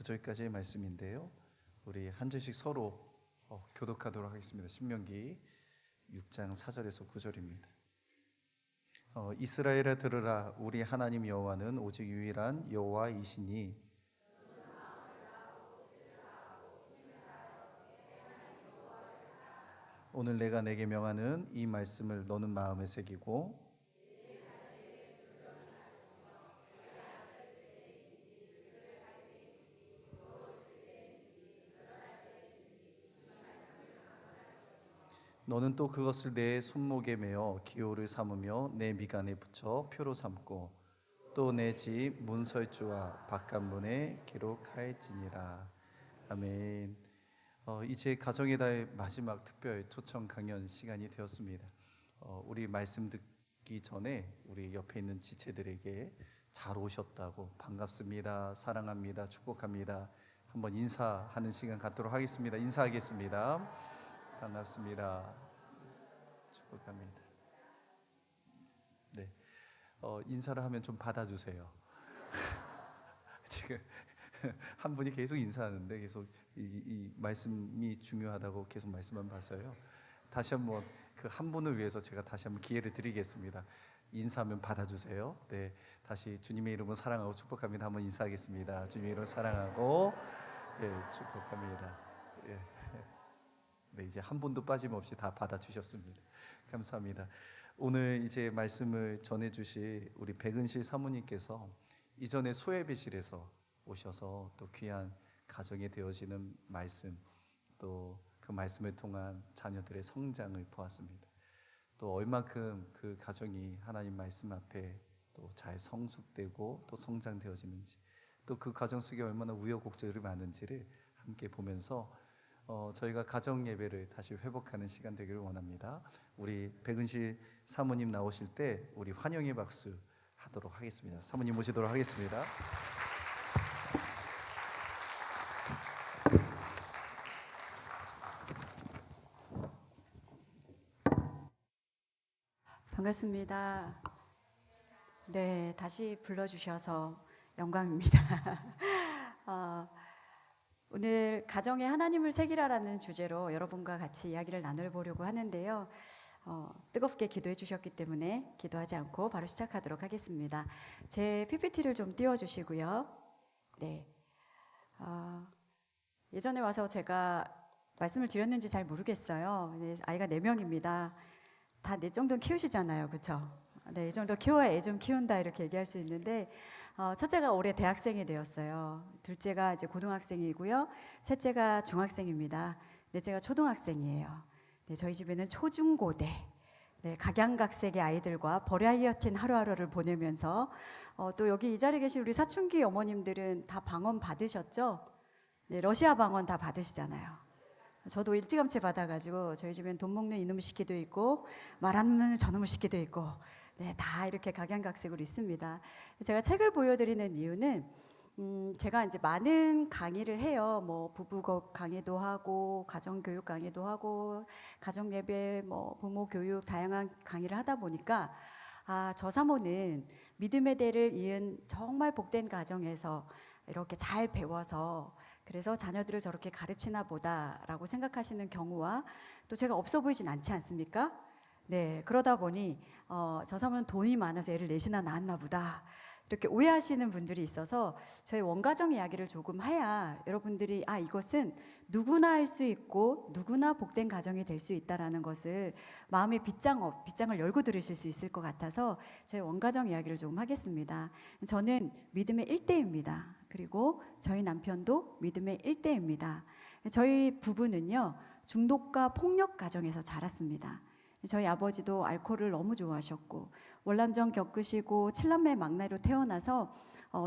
9절까지의 말씀인데요. 우리 한 절씩 서로 교독하도록 하겠습니다. 신명기 6장 4절에서 9절입니다. 이스라엘아 들으라. 우리 하나님 여호와는 오직 유일한 여호와이시니 오늘 내가 내게 명하는 이 말씀을 너는 마음에 새기고 너는 또 그것을 내 손목에 매어 기호를 삼으며 내 미간에 붙여 표로 삼고 또 내 집 문설주와 바깥문에 기록하였지니라. 아멘. 이제 가정의 달 마지막 특별 초청 강연 시간이 되었습니다. 우리 말씀 듣기 전에 우리 옆에 있는 지체들에게 잘 오셨다고, 반갑습니다, 사랑합니다, 축복합니다 한번 인사하는 시간 갖도록 하겠습니다. 인사하겠습니다. 반갑습니다, 축복합니다. 네, 인사를 하면 좀 받아주세요. 지금 한 분이 계속 인사하는데 계속 이 말씀이 중요하다고 계속 말씀만 봤어요. 다시 한번 그 한 분을 위해서 제가 다시 한번 기회를 드리겠습니다. 인사하면 받아주세요. 네, 다시 주님의 이름으로 사랑하고 축복합니다 한번 인사하겠습니다. 주님의 이름으로 사랑하고 축복합니다. 네, 이제 한 분도 빠짐없이 다 받아주셨습니다. 감사합니다. 오늘 이제 말씀을 전해주실 우리 백은실 사모님께서 이전에 소예배실에서 오셔서 또 귀한 가정이 되어지는 말씀, 또 그 말씀을 통한 자녀들의 성장을 보았습니다. 또 얼마큼 그 가정이 하나님 말씀 앞에 또 잘 성숙되고 또 성장되어지는지, 또 그 가정 속에 얼마나 우여곡절이 많은지를 함께 보면서 저희가 가정 예배를 다시 회복하는 시간 되기를 원합니다. 우리 백은실 사모님 나오실 때 우리 환영의 박수 하도록 하겠습니다. 사모님 모시도록 하겠습니다. 반갑습니다. 네, 다시 불러주셔서 영광입니다. 오늘 가정에 하나님을 새기라라는 주제로 여러분과 같이 이야기를 나눠보려고 하는데요. 뜨겁게 기도해 주셨기 때문에 기도하지 않고 바로 시작하도록 하겠습니다. 제 PPT를 좀 띄워주시고요. 네, 예전에 와서 제가 말씀을 드렸는지 잘 모르겠어요. 아이가 4명입니다. 다 내 정도는 키우시잖아요, 그렇죠? 네, 이 정도 키워야 애 좀 키운다 이렇게 얘기할 수 있는데 첫째가 올해 대학생이 되었어요. 둘째가 이제 고등학생이고요. 셋째가 중학생입니다. 넷째가 초등학생이에요. 네, 저희 집에는 초중고대 각양각색의 아이들과 버라이어티한 하루하루를 보내면서 또 여기 이 자리에 계신 우리 사춘기 어머님들은 다 방언 받으셨죠? 네, 러시아 방언 다 받으시잖아요. 저도 일찌감치 받아가지고 저희 집엔 돈 먹는 이놈의 시기도 있고 말 안 듣는 저놈의 시기도 있고 다 이렇게 각양각색으로 있습니다. 제가 책을 보여드리는 이유는 제가 이제 많은 강의를 해요. 뭐 부부 강의도 하고 가정교육 강의도 하고 가정예배, 뭐 부모 교육 다양한 강의를 하다 보니까 저 사모는 믿음의 대를 이은 정말 복된 가정에서 이렇게 잘 배워서 그래서 자녀들을 저렇게 가르치나 보다라고 생각하시는 경우와 또 제가 없어 보이진 않지 않습니까? 네, 그러다 보니 저 사람은 돈이 많아서 애를 넷이나 낳았나 보다 이렇게 오해하시는 분들이 있어서 저희 원가정 이야기를 조금 해야 여러분들이 이것은 누구나 할 수 있고 누구나 복된 가정이 될 수 있다라는 것을 마음의 빗장을 열고 들으실 수 있을 것 같아서 저희 원가정 이야기를 조금 하겠습니다. 저는 믿음의 1대입니다. 그리고 저희 남편도 믿음의 1대입니다. 저희 부부는요 중독과 폭력 가정에서 자랐습니다. 저희 아버지도 알코올을 너무 좋아하셨고 월남전 겪으시고 7남매 막내로 태어나서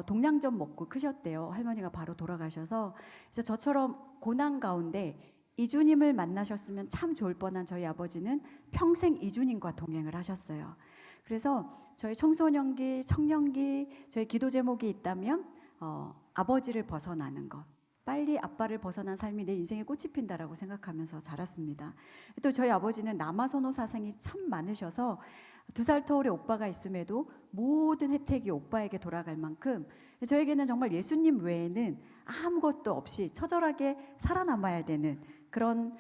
동량전 먹고 크셨대요. 할머니가 바로 돌아가셔서. 그래서 저처럼 고난 가운데 이주님을 만나셨으면 참 좋을 뻔한 저희 아버지는 평생 이주님과 동행을 하셨어요. 그래서 저희 청소년기, 청년기 저희 기도 제목이 있다면 아버지를 벗어나는 것, 빨리 아빠를 벗어난 삶이 내 인생에 꽃이 핀다라고 생각하면서 자랐습니다. 또 저희 아버지는 남아선호 사상이 참 많으셔서 2살 터울의 오빠가 있음에도 모든 혜택이 오빠에게 돌아갈 만큼 저에게는 정말 예수님 외에는 아무것도 없이 처절하게 살아남아야 되는 그런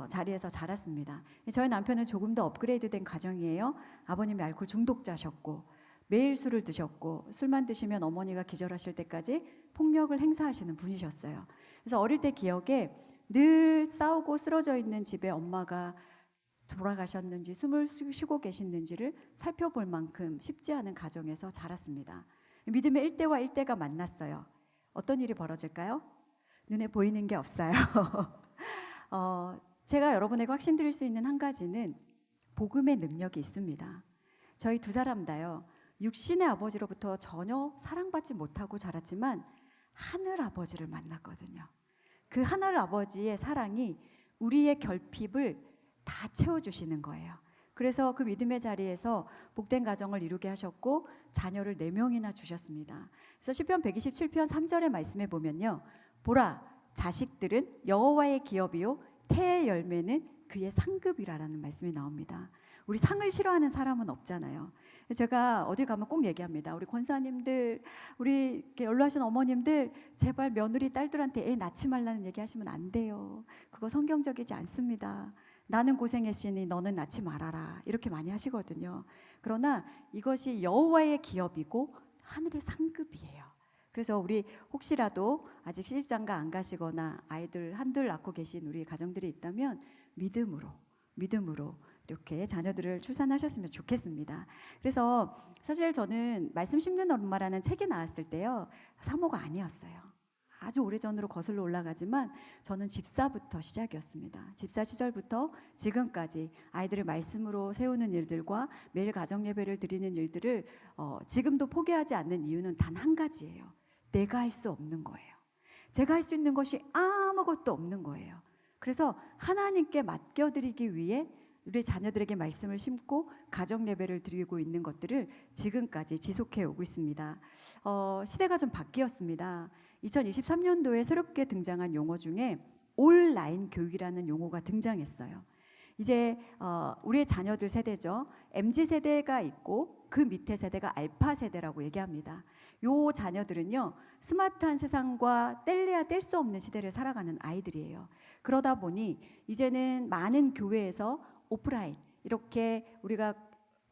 자리에서 자랐습니다. 저희 남편은 조금 더 업그레이드된 가정이에요. 아버님이 알코올 중독자셨고 매일 술을 드셨고 술만 드시면 어머니가 기절하실 때까지 폭력을 행사하시는 분이셨어요. 그래서 어릴 때 기억에 늘 싸우고 쓰러져 있는 집에 엄마가 돌아가셨는지 숨을 쉬고 계시는지를 살펴볼 만큼 쉽지 않은 가정에서 자랐습니다. 믿음의 일대와 일대가 만났어요. 어떤 일이 벌어질까요? 눈에 보이는 게 없어요. 제가 여러분에게 확신드릴 수 있는 한 가지는 복음의 능력이 있습니다. 저희 두 사람 다요. 육신의 아버지로부터 전혀 사랑받지 못하고 자랐지만 하늘 아버지를 만났거든요. 그 하늘 아버지의 사랑이 우리의 결핍을 다 채워주시는 거예요. 그래서 그 믿음의 자리에서 복된 가정을 이루게 하셨고 자녀를 4명이나 주셨습니다. 그래서 시편 127편 3절의 말씀에 보면요. 보라, 자식들은 여호와의 기업이요 태의 열매는 그의 상급이라는 말씀이 나옵니다. 우리 상을 싫어하는 사람은 없잖아요. 제가 어디 가면 꼭 얘기합니다. 우리 권사님들, 우리 이렇게 연로하신 어머님들 제발 며느리 딸들한테 애 낳지 말라는 얘기 하시면 안 돼요. 그거 성경적이지 않습니다. 나는 고생했으니 너는 낳지 말아라 이렇게 많이 하시거든요. 그러나 이것이 여호와의 기업이고 하늘의 상급이에요. 그래서 우리 혹시라도 아직 시집장가 안 가시거나 아이들 한둘 낳고 계신 우리 가정들이 있다면 믿음으로 이렇게 자녀들을 출산하셨으면 좋겠습니다. 그래서 사실 저는 말씀 심는 엄마라는 책이 나왔을 때요. 사모가 아니었어요. 아주 오래전으로 거슬러 올라가지만 저는 집사부터 시작이었습니다. 집사 시절부터 지금까지 아이들을 말씀으로 세우는 일들과 매일 가정 예배를 드리는 일들을 지금도 포기하지 않는 이유는 단 한 가지예요. 내가 할 수 없는 거예요. 제가 할 수 있는 것이 아무것도 없는 거예요. 그래서 하나님께 맡겨드리기 위해 우리 자녀들에게 말씀을 심고 가정 예배를 드리고 있는 것들을 지금까지 지속해 오고 있습니다. 시대가 좀 바뀌었습니다. 2023년도에 새롭게 등장한 용어 중에 온라인 교육이라는 용어가 등장했어요. 이제 우리의 자녀들 세대죠. MZ세대가 있고 그 밑에 세대가 알파 세대라고 얘기합니다. 요 자녀들은요. 스마트한 세상과 뗄래야 뗄 수 없는 시대를 살아가는 아이들이에요. 그러다 보니 이제는 많은 교회에서 오프라인 이렇게 우리가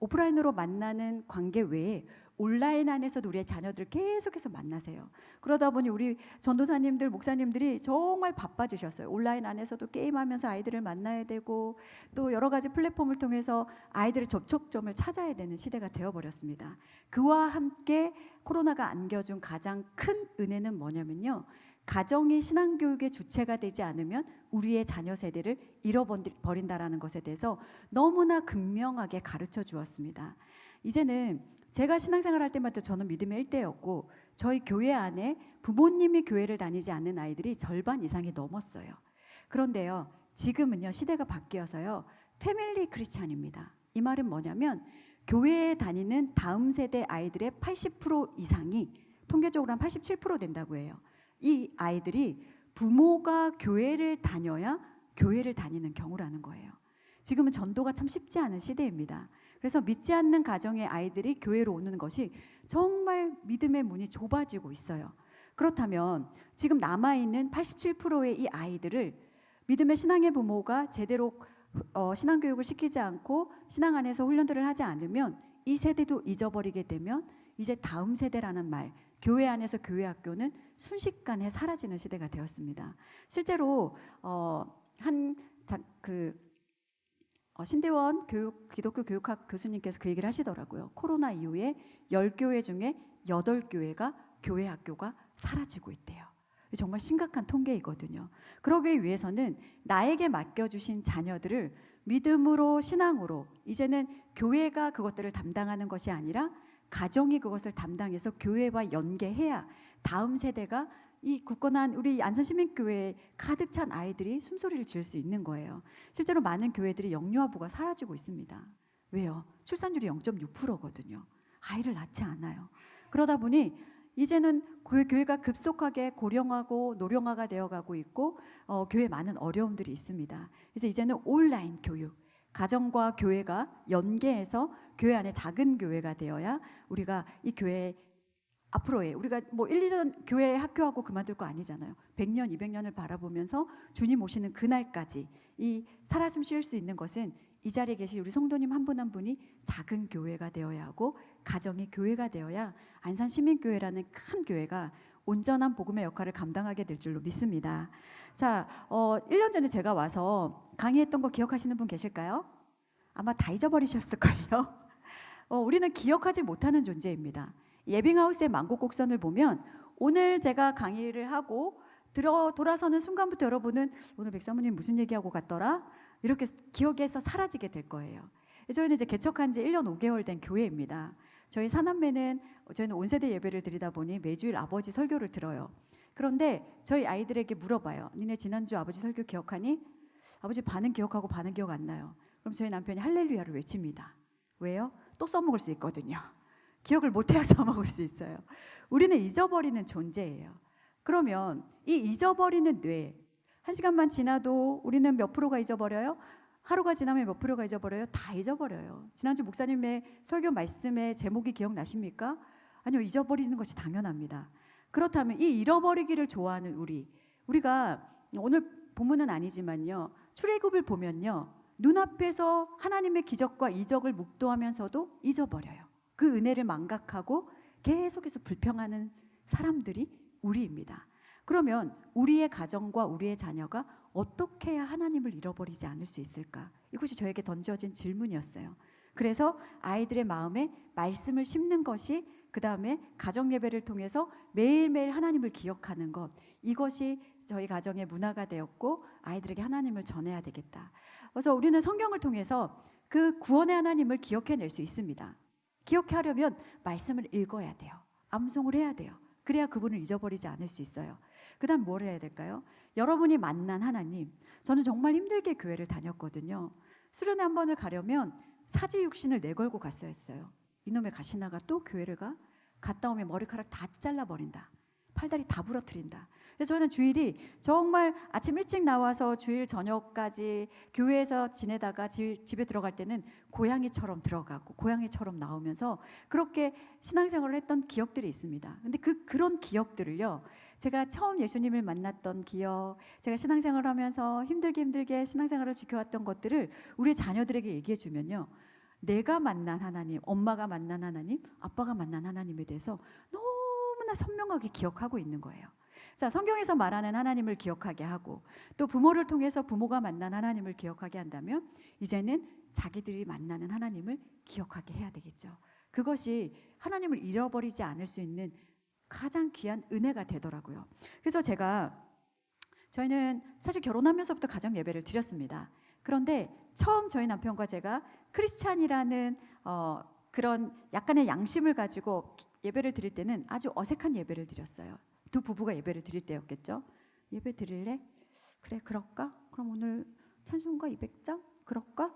오프라인으로 만나는 관계 외에 온라인 안에서도 우리의 자녀들 계속해서 만나세요. 그러다 보니 우리 전도사님들, 목사님들이 정말 바빠지셨어요. 온라인 안에서도 게임하면서 아이들을 만나야 되고 또 여러 가지 플랫폼을 통해서 아이들의 접촉점을 찾아야 되는 시대가 되어버렸습니다. 그와 함께 코로나가 안겨준 가장 큰 은혜는 뭐냐면요. 가정이 신앙교육의 주체가 되지 않으면 우리의 자녀 세대를 잃어버린다라는 것에 대해서 너무나 극명하게 가르쳐 주었습니다. 이제는 제가 신앙생활 할 때마다 저는 믿음의 일대였고 저희 교회 안에 부모님이 교회를 다니지 않는 아이들이 절반 이상이 넘었어요. 그런데요, 지금은요 시대가 바뀌어서요 패밀리 크리스찬입니다. 이 말은 뭐냐면 교회에 다니는 다음 세대 아이들의 80% 이상이 통계적으로 한 87% 된다고 해요. 이 아이들이 부모가 교회를 다녀야 교회를 다니는 경우라는 거예요. 지금은 전도가 참 쉽지 않은 시대입니다. 그래서 믿지 않는 가정의 아이들이 교회로 오는 것이 정말 믿음의 문이 좁아지고 있어요. 그렇다면 지금 남아있는 87%의 이 아이들을 믿음의 신앙의 부모가 제대로 신앙교육을 시키지 않고 신앙 안에서 훈련들을 하지 않으면 이 세대도 잊어버리게 되면 이제 다음 세대라는 말, 교회 안에서 교회 학교는 순식간에 사라지는 시대가 되었습니다. 실제로 신대원 기독교 교육학 교수님께서 그 얘기를 하시더라고요. 코로나 이후에 10교회 중에 8교회가 교회 학교가 사라지고 있대요. 정말 심각한 통계이거든요. 그러기 위해서는 나에게 맡겨주신 자녀들을 믿음으로 신앙으로 이제는 교회가 그것들을 담당하는 것이 아니라 가정이 그것을 담당해서 교회와 연계해야 다음 세대가 이 굳건한 우리 안산시민교회에 가득 찬 아이들이 숨소리를 지을 수 있는 거예요. 실제로 많은 교회들이 영유아부가 사라지고 있습니다. 왜요? 출산율이 0.6%거든요. 아이를 낳지 않아요. 그러다 보니 이제는 교회가 급속하게 고령화고 노령화가 되어가고 있고 교회에 많은 어려움들이 있습니다. 그래서 이제는 온라인 교육, 가정과 교회가 연계해서 교회 안에 작은 교회가 되어야 우리가 이 교회에 앞으로의 우리가 뭐 1, 2년 교회에 학교하고 그만둘 거 아니잖아요. 100년, 200년을 바라보면서 주님 오시는 그날까지 이 살아 숨 쉴 수 있는 것은 이 자리에 계신 우리 성도님 한 분 한 분이 작은 교회가 되어야 하고 가정이 교회가 되어야 안산 시민교회라는 큰 교회가 온전한 복음의 역할을 감당하게 될 줄로 믿습니다. 자, 1년 전에 제가 와서 강의했던 거 기억하시는 분 계실까요? 아마 다 잊어버리셨을걸요. 우리는 기억하지 못하는 존재입니다. 예빙하우스의 만국곡선을 보면 오늘 제가 강의를 하고 돌아서는 순간부터 여러분은 오늘 백사모님 무슨 얘기하고 갔더라? 이렇게 기억에서 사라지게 될 거예요. 저희는 이제 개척한 지 1년 5개월 된 교회입니다. 저희 사남매는 저희는 온세대 예배를 드리다 보니 매주일 아버지 설교를 들어요. 그런데 저희 아이들에게 물어봐요. 니네 지난주 아버지 설교 기억하니? 아버지 반은 기억하고 반은 기억 안 나요. 그럼 저희 남편이 할렐루야를 외칩니다. 왜요? 또 써먹을 수 있거든요. 기억을 못해야 써먹을 수 있어요. 우리는 잊어버리는 존재예요. 그러면 이 잊어버리는 뇌, 1시간만 지나도 우리는 몇 프로가 잊어버려요? 하루가 지나면 몇 프로가 잊어버려요? 다 잊어버려요. 지난주 목사님의 설교 말씀의 제목이 기억나십니까? 아니요, 잊어버리는 것이 당연합니다. 그렇다면 이 잃어버리기를 좋아하는 우리가 오늘 본문은 아니지만요, 출애굽을 보면요, 눈앞에서 하나님의 기적과 이적을 묵도하면서도 잊어버려요. 그 은혜를 망각하고 계속해서 불평하는 사람들이 우리입니다. 그러면 우리의 가정과 우리의 자녀가 어떻게 해야 하나님을 잃어버리지 않을 수 있을까? 이것이 저에게 던져진 질문이었어요. 그래서 아이들의 마음에 말씀을 심는 것이, 그 다음에 가정 예배를 통해서 매일매일 하나님을 기억하는 것, 이것이 저희 가정의 문화가 되었고 아이들에게 하나님을 전해야 되겠다. 그래서 우리는 성경을 통해서 그 구원의 하나님을 기억해낼 수 있습니다. 기억하려면 말씀을 읽어야 돼요. 암송을 해야 돼요. 그래야 그분을 잊어버리지 않을 수 있어요. 그 다음 뭘 해야 될까요? 여러분이 만난 하나님. 저는 정말 힘들게 교회를 다녔거든요. 수련회 한 번을 가려면 사지육신을 내걸고 갔어야 했어요. 이놈의 가시나가 또 교회를 갔다 오면 머리카락 다 잘라버린다. 팔다리 다 부러뜨린다. 그래서 저는 주일이 정말 아침 일찍 나와서 주일 저녁까지 교회에서 지내다가 집에 들어갈 때는 고양이처럼 들어가고 고양이처럼 나오면서 그렇게 신앙생활을 했던 기억들이 있습니다. 근데 그런 기억들을요, 제가 처음 예수님을 만났던 기억, 제가 신앙생활을 하면서 힘들게 신앙생활을 지켜왔던 것들을 우리 자녀들에게 얘기해 주면요, 내가 만난 하나님, 엄마가 만난 하나님, 아빠가 만난 하나님에 대해서 너무나 선명하게 기억하고 있는 거예요. 자, 성경에서 말하는 하나님을 기억하게 하고 또 부모를 통해서 부모가 만난 하나님을 기억하게 한다면 이제는 자기들이 만나는 하나님을 기억하게 해야 되겠죠. 그것이 하나님을 잃어버리지 않을 수 있는 가장 귀한 은혜가 되더라고요. 그래서 저희는 사실 결혼하면서부터 가정 예배를 드렸습니다. 그런데 처음 저희 남편과 제가 크리스찬이라는 그런 약간의 양심을 가지고 예배를 드릴 때는 아주 어색한 예배를 드렸어요. 두 부부가 예배를 드릴 때였겠죠. 예배 드릴래? 그래, 그럴까? 그럼 오늘 찬송가 200장? 그럴까?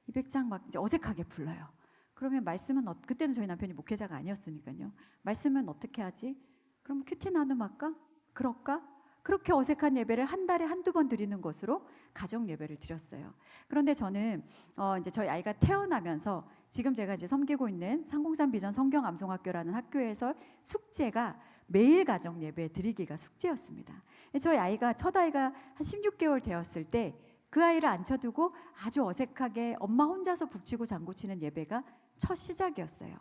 200장 막 이제 어색하게 불러요. 그러면 말씀은 그때는 저희 남편이 목회자가 아니었으니까요. 말씀은 어떻게 하지? 그럼 큐티 나눔할까? 그럴까? 그렇게 어색한 예배를 한 달에 한두 번 드리는 것으로 가정 예배를 드렸어요. 그런데 저는 이제 저희 아이가 태어나면서 지금 제가 이제 섬기고 있는 상공산 비전 성경 암송학교라는 학교에서 숙제가 매일 가정 예배 드리기가 숙제였습니다. 저희 아이가 첫 아이가 한 16개월 되었을 때 그 아이를 앉혀두고 아주 어색하게 엄마 혼자서 북치고 장구치는 예배가 첫 시작이었어요.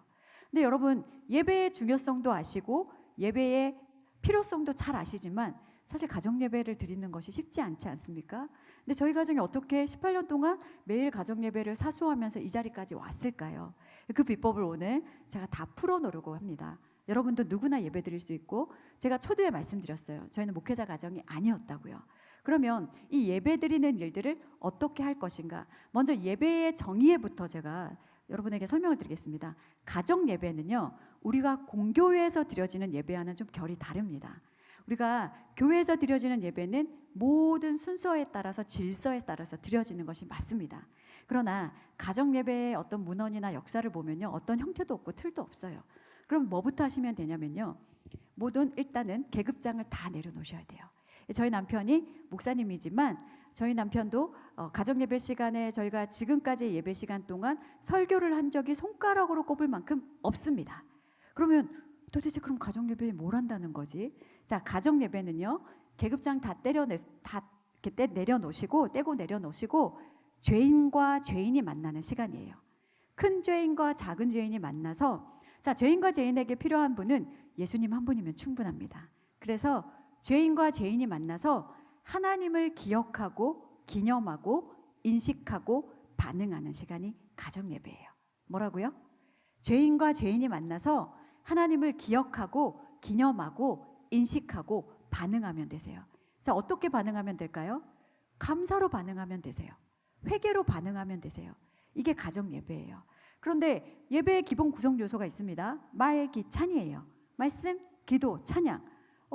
근데 여러분, 예배의 중요성도 아시고 예배의 필요성도 잘 아시지만 사실 가정 예배를 드리는 것이 쉽지 않지 않습니까? 근데 저희 가정이 어떻게 18년 동안 매일 가정 예배를 사수하면서 이 자리까지 왔을까요? 그 비법을 오늘 제가 다 풀어놓으려고 합니다. 여러분도 누구나 예배 드릴 수 있고, 제가 초두에 말씀드렸어요. 저희는 목회자 가정이 아니었다고요. 그러면 이 예배 드리는 일들을 어떻게 할 것인가? 먼저 예배의 정의에부터 제가 여러분에게 설명을 드리겠습니다. 가정 예배는요, 우리가 공교회에서 드려지는 예배와는 좀 결이 다릅니다. 우리가 교회에서 드려지는 예배는 모든 순서에 따라서 질서에 따라서 드려지는 것이 맞습니다. 그러나 가정 예배의 어떤 문헌이나 역사를 보면요, 어떤 형태도 없고 틀도 없어요. 그럼 뭐부터 하시면 되냐면요, 일단은 계급장을 다 내려놓으셔야 돼요. 저희 남편이 목사님이지만 저희 남편도 가정 예배 시간에 저희가 지금까지 예배 시간 동안 설교를 한 적이 손가락으로 꼽을 만큼 없습니다. 그러면 도대체 그럼 가정 예배에 뭘 한다는 거지? 자, 가정 예배는요. 계급장 다 이렇게 내려놓으시고 떼고 내려놓으시고 죄인과 죄인이 만나는 시간이에요. 큰 죄인과 작은 죄인이 만나서 자, 죄인과 죄인에게 필요한 분은 예수님 한 분이면 충분합니다. 그래서 죄인과 죄인이 만나서 하나님을 기억하고 기념하고 인식하고 반응하는 시간이 가정 예배예요. 뭐라고요? 죄인과 죄인이 만나서 하나님을 기억하고 기념하고 인식하고 반응하면 되세요. 자, 어떻게 반응하면 될까요? 감사로 반응하면 되세요. 회개로 반응하면 되세요. 이게 가정 예배예요. 그런데 예배의 기본 구성 요소가 있습니다. 말, 기, 찬이에요. 말씀, 기도, 찬양.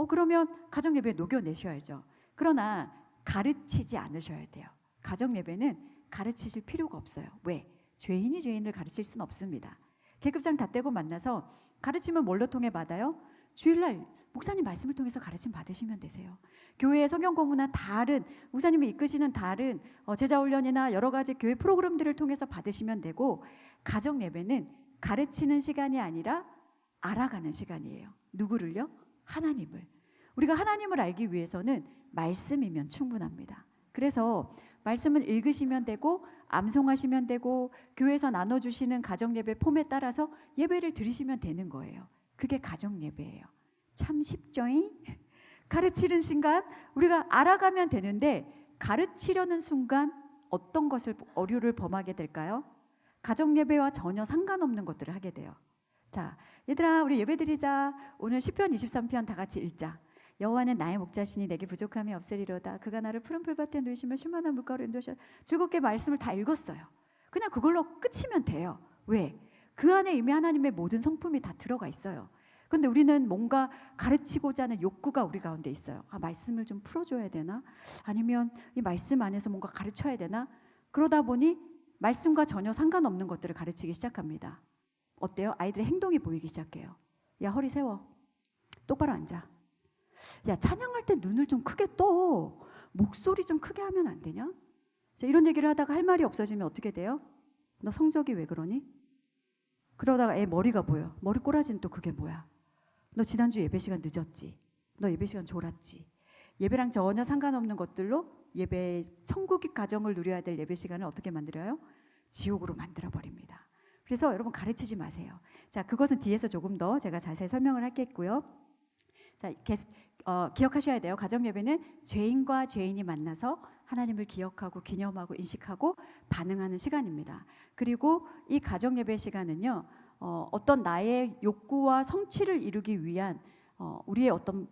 그러면 가정 예배에 녹여내셔야죠. 그러나 가르치지 않으셔야 돼요. 가정 예배는 가르치실 필요가 없어요. 왜? 죄인이 죄인을 가르칠 수는 없습니다. 계급장 다 떼고 만나서 가르침은 뭘로 통해 받아요? 주일날 목사님 말씀을 통해서 가르침 받으시면 되세요. 교회의 성경 공부나 다른 목사님이 이끄시는 다른 제자 훈련이나 여러 가지 교회 프로그램들을 통해서 받으시면 되고, 가정 예배는 가르치는 시간이 아니라 알아가는 시간이에요. 누구를요? 하나님을. 우리가 하나님을 알기 위해서는 말씀이면 충분합니다. 그래서 말씀을 읽으시면 되고 암송하시면 되고 교회에서 나눠주시는 가정 예배 폼에 따라서 예배를 드리시면 되는 거예요. 그게 가정 예배예요. 참 쉽죠잉? 가르치는 순간 우리가 알아가면 되는데, 가르치려는 순간 어떤 것을 어류를 범하게 될까요? 가정 예배와 전혀 상관없는 것들을 하게 돼요. 자, 얘들아 우리 예배 드리자. 오늘 시편 23편 다 같이 읽자. 여호와는 나의 목자시니 내게 부족함이 없으리로다. 그가 나를 푸른 풀밭에 누이시며 쉴만한 물가로 인도하셔. 즐겁게 말씀을 다 읽었어요. 그냥 그걸로 끝이면 돼요. 왜? 그 안에 이미 하나님의 모든 성품이 다 들어가 있어요. 근데 우리는 뭔가 가르치고자 하는 욕구가 우리 가운데 있어요. 말씀을 좀 풀어줘야 되나? 아니면 이 말씀 안에서 뭔가 가르쳐야 되나? 그러다 보니 말씀과 전혀 상관없는 것들을 가르치기 시작합니다. 어때요? 아이들의 행동이 보이기 시작해요. 야, 허리 세워. 똑바로 앉아. 야, 찬양할 때 눈을 좀 크게 떠. 목소리 좀 크게 하면 안 되냐? 자, 이런 얘기를 하다가 할 말이 없어지면 어떻게 돼요? 너 성적이 왜 그러니? 그러다가 애 머리가 보여. 머리 꼬라지는 또 그게 뭐야? 너 지난주 예배 시간 늦었지? 너 예배 시간 졸았지? 예배랑 전혀 상관없는 것들로 예배 천국의 가정을 누려야 될 예배 시간을 어떻게 만들어요? 지옥으로 만들어버립니다. 그래서 여러분 가르치지 마세요. 자, 그것은 뒤에서 조금 더 제가 자세히 설명을 하겠고요. 자, 기억하셔야 돼요. 가정 예배는 죄인과 죄인이 만나서 하나님을 기억하고 기념하고 인식하고 반응하는 시간입니다. 그리고 이 가정 예배 시간은요, 어떤 나의 욕구와 성취를 이루기 위한 우리의 어떤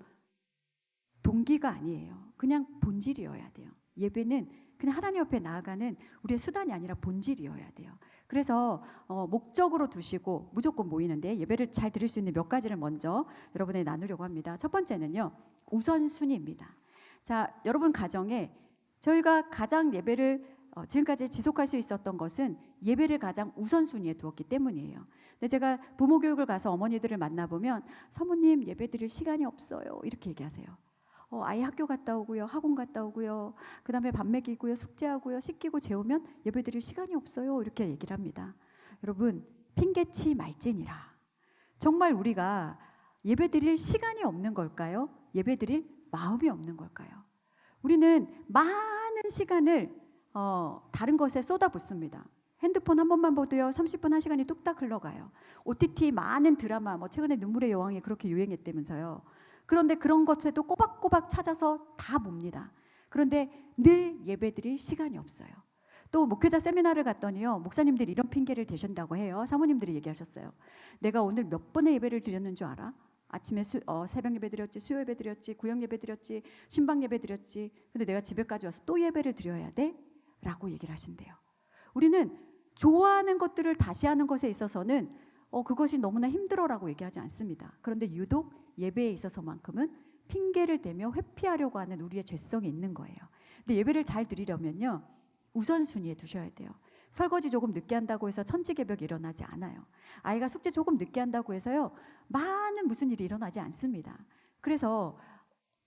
동기가 아니에요. 그냥 본질이어야 돼요. 예배는 그냥 하나님 앞에 나아가는 우리의 수단이 아니라 본질이어야 돼요. 그래서 목적으로 두시고 무조건 모이는데, 예배를 잘 드릴 수 있는 몇 가지를 먼저 여러분에게 나누려고 합니다. 첫 번째는요, 우선순위입니다. 자, 여러분 가정에 저희가 가장 예배를 지금까지 지속할 수 있었던 것은 예배를 가장 우선순위에 두었기 때문이에요. 근데 제가 부모 교육을 가서 어머니들을 만나보면 사모님 예배 드릴 시간이 없어요 이렇게 얘기하세요. 아이 학교 갔다 오고요, 학원 갔다 오고요, 그 다음에 밥 먹이고요, 숙제하고요, 씻기고 재우면 예배 드릴 시간이 없어요 이렇게 얘기를 합니다. 여러분, 핑계치 말지니라. 정말 우리가 예배 드릴 시간이 없는 걸까요? 예배 드릴 마음이 없는 걸까요? 우리는 많은 시간을 다른 것에 쏟아붓습니다. 핸드폰 한 번만 보도요 30분 1시간이 뚝딱 흘러가요. OTT 많은 드라마, 최근에 눈물의 여왕이 그렇게 유행했다면서요. 그런데 그런 것에도 꼬박꼬박 찾아서 다 봅니다. 그런데 늘 예배드릴 시간이 없어요. 또 목회자 세미나를 갔더니요, 목사님들이 이런 핑계를 대신다고 해요. 사모님들이 얘기하셨어요. 내가 오늘 몇 번의 예배를 드렸는 줄 알아? 아침에 새벽 예배 드렸지, 수요 예배 드렸지, 구역 예배 드렸지, 신방 예배 드렸지. 근데 내가 집에까지 와서 또 예배를 드려야 돼? 라고 얘기를 하신대요. 우리는 좋아하는 것들을 다시 하는 것에 있어서는 그것이 너무나 힘들어라고 얘기하지 않습니다. 그런데 유독 예배에 있어서만큼은 핑계를 대며 회피하려고 하는 우리의 죄성이 있는 거예요. 근데 예배를 잘 드리려면요, 우선순위에 두셔야 돼요. 설거지 조금 늦게 한다고 해서 천지개벽이 일어나지 않아요. 아이가 숙제 조금 늦게 한다고 해서요, 많은 무슨 일이 일어나지 않습니다. 그래서